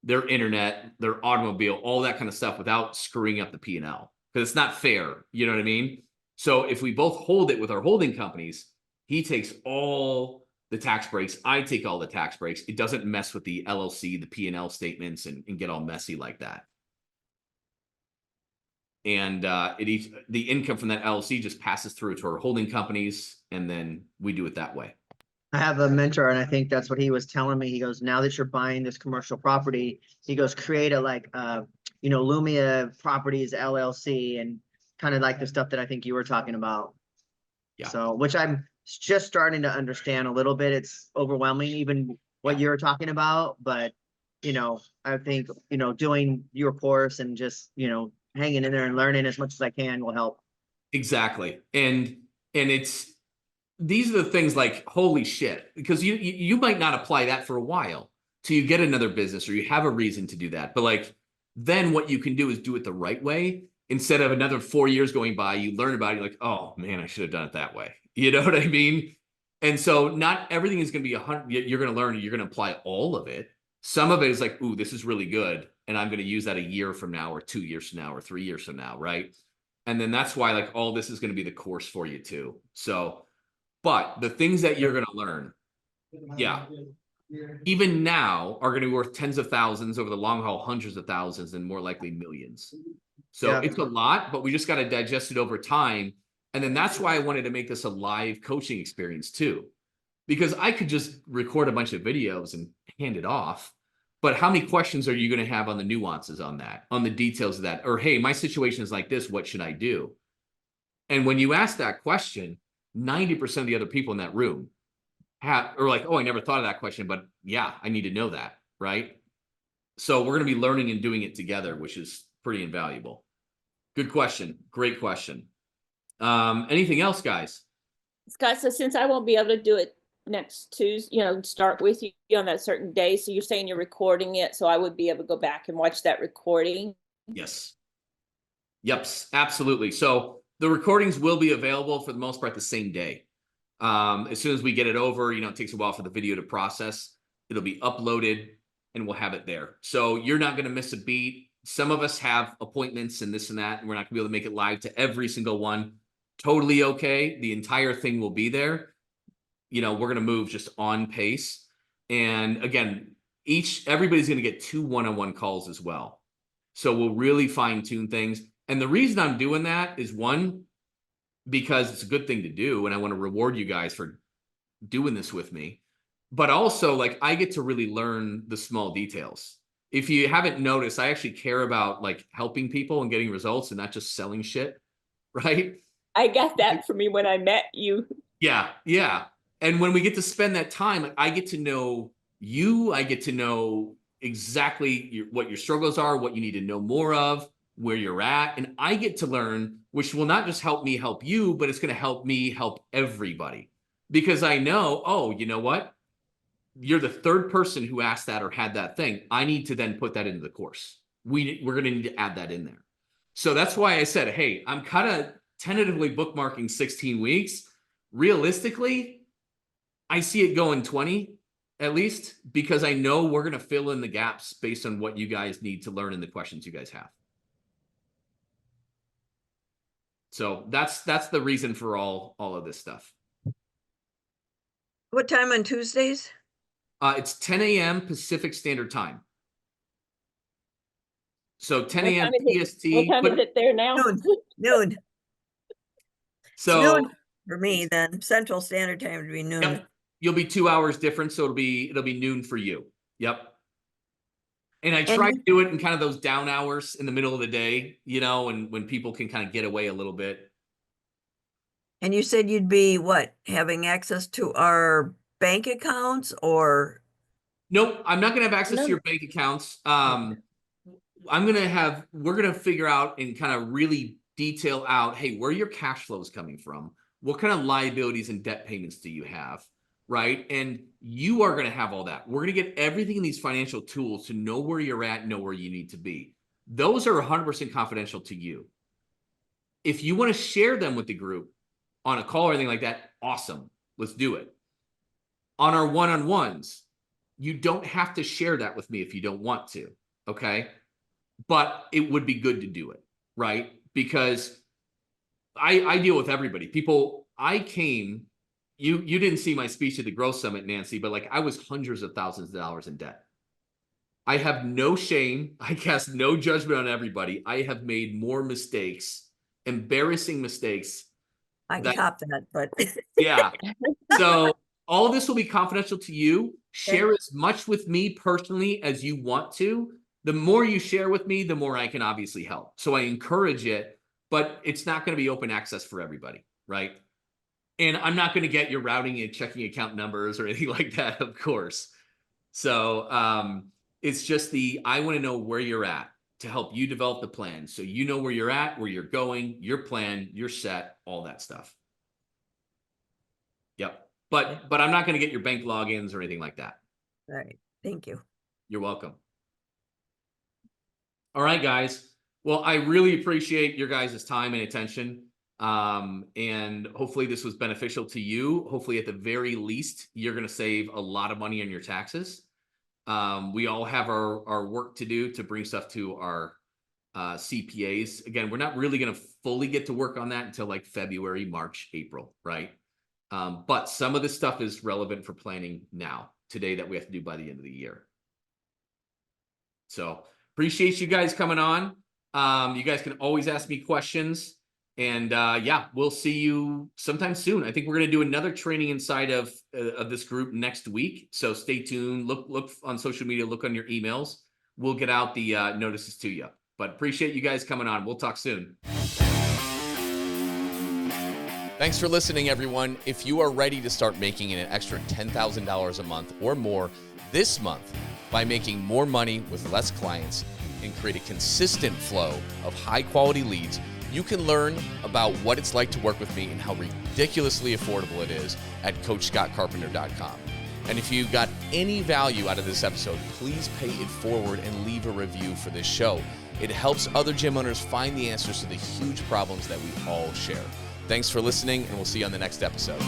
their internet, their automobile, all that kind of stuff without screwing up the P&L. Because it's not fair. You know what I mean? So if we both hold it with our holding companies, he takes all the tax breaks. I take all the tax breaks. It doesn't mess with the LLC, the P&L statements, and get all messy like that. And the income from that LLC just passes through to our holding companies, and then we do it that way. I have a mentor, and I think that's what he was telling me. He goes, now that you're buying this commercial property, he goes, create a Lumia Properties LLC, and kind of like the stuff that I think you were talking about. Yeah. So, which I'm just starting to understand a little bit. It's overwhelming, even what you're talking about, but I think, doing your course and just, hanging in there and learning as much as I can will help. Exactly. And these are the things like, holy shit, because you might not apply that for a while till you get another business or you have a reason to do that. But like, then what you can do is do it the right way instead of another 4 years going by, you learn about it, you're like, oh man, I should have done it that way. You know what I mean? And so not everything is going to be 100, you're going to learn, you're going to apply all of it. Some of it is like, ooh, this is really good. And I'm going to use that a year from now or 2 years from now or 3 years from now. Right. And then that's why like all this is going to be the course for you too. So, but the things that you're going to learn, yeah, even now are going to be worth tens of thousands over the long haul, hundreds of thousands, and more likely millions. So Yeah. it's a lot, but we just got to digest it over time. And then that's why I wanted to make this a live coaching experience too, because I could just record a bunch of videos and hand it off. But how many questions are you going to have on the nuances on that, on the details of that? Or, hey, my situation is like this. What should I do? And when you ask that question, 90% of the other people in that room are like, oh, I never thought of that question, but yeah, I need to know that, right? So we're going to be learning and doing it together, which is pretty invaluable. Good question. Great question. Anything else, guys? Scott, so since I won't be able to do it next Tuesday, start with you on that certain day, so you're saying you're recording it, so I would be able to go back and watch that recording? Yes. Yep, absolutely. So the recordings will be available for the most part the same day. As soon as we get it over, it takes a while for the video to process. It'll be uploaded and we'll have it there. So you're not going to miss a beat. Some of us have appointments and this and that, and we're not going to be able to make it live to every single one. Totally okay. The entire thing will be there. We're going to move just on pace. And again, everybody's going to get 2 one-on-one calls as well. So we'll really fine tune things. And the reason I'm doing that is, one, because it's a good thing to do. And I want to reward you guys for doing this with me. But also, like, I get to really learn the small details. If you haven't noticed, I actually care about like helping people and getting results and not just selling shit. Right. I got that from you when I met you. Yeah. Yeah. And when we get to spend that time, I get to know you. I get to know exactly what your struggles are, what you need to know more of, where you're at. And I get to learn, which will not just help me help you, but it's going to help me help everybody. Because I know, oh, you know what? You're the third person who asked that or had that thing. I need to then put that into the course. We're going to need to add that in there. So that's why I said, hey, I'm kind of tentatively bookmarking 16 weeks. Realistically, I see it going 20 at least, because I know we're going to fill in the gaps based on what you guys need to learn and the questions you guys have. So that's the reason for all of this stuff. What time on Tuesdays? It's 10 a.m. Pacific Standard Time. So 10 What a.m. time is it? PST. What time is it there now? Noon. So It's noon for me then. Central Standard Time would be noon. yep, you'll be 2 hours different, so it'll be noon for you. Yep. And I try to do it in kind of those down hours in the middle of the day, and when people can kind of get away a little bit. And you said you'd be what? Having access to our bank accounts or? Nope, I'm not going to have access No. to your bank accounts. We're going to figure out and kind of really detail out, hey, where your cash flow is coming from. What kind of liabilities and debt payments do you have? Right. And you are going to have all that. We're going to get everything in these financial tools to know where you're at, know where you need to be. Those are 100% confidential to you. If you want to share them with the group on a call or anything like that, awesome. Let's do it. On our one-on-ones, you don't have to share that with me if you don't want to. Okay. But it would be good to do it. Right. Because I deal with everybody. People, you didn't see my speech at the Growth Summit, Nancy, but like I was hundreds of thousands of dollars in debt. I have no shame. I cast no judgment on everybody. I have made more mistakes, embarrassing mistakes. I can top that, but yeah. So all of this will be confidential to you. Share as much with me personally as you want to. The more you share with me, the more I can obviously help. So I encourage it, but it's not going to be open access for everybody, right? And I'm not going to get your routing and checking account numbers or anything like that, of course. So It's just I want to know where you're at to help you develop the plan. So you know where you're at, where you're going, your plan, your set, all that stuff. Yep. But I'm not going to get your bank logins or anything like that. All right. Thank you. You're welcome. All right, guys. Well, I really appreciate your guys' time and attention. And hopefully this was beneficial to you. Hopefully at the very least, you're going to save a lot of money on your taxes. We all have our work to do to bring stuff to our CPAs. Again, we're not really going to fully get to work on that until like February, March, April, right? But some of this stuff is relevant for planning now, today, that we have to do by the end of the year. So appreciate you guys coming on. You guys can always ask me questions. And yeah, we'll see you sometime soon. I think we're going to do another training inside of this group next week. So stay tuned. Look on social media. Look on your emails. We'll get out the notices to you. But appreciate you guys coming on. We'll talk soon. Thanks for listening, everyone. If you are ready to start making an extra $10,000 a month or more this month by making more money with less clients and create a consistent flow of high-quality leads, you can learn about what it's like to work with me and how ridiculously affordable it is at CoachScottCarpenter.com. And if you got any value out of this episode, please pay it forward and leave a review for this show. It helps other gym owners find the answers to the huge problems that we all share. Thanks for listening, and we'll see you on the next episode.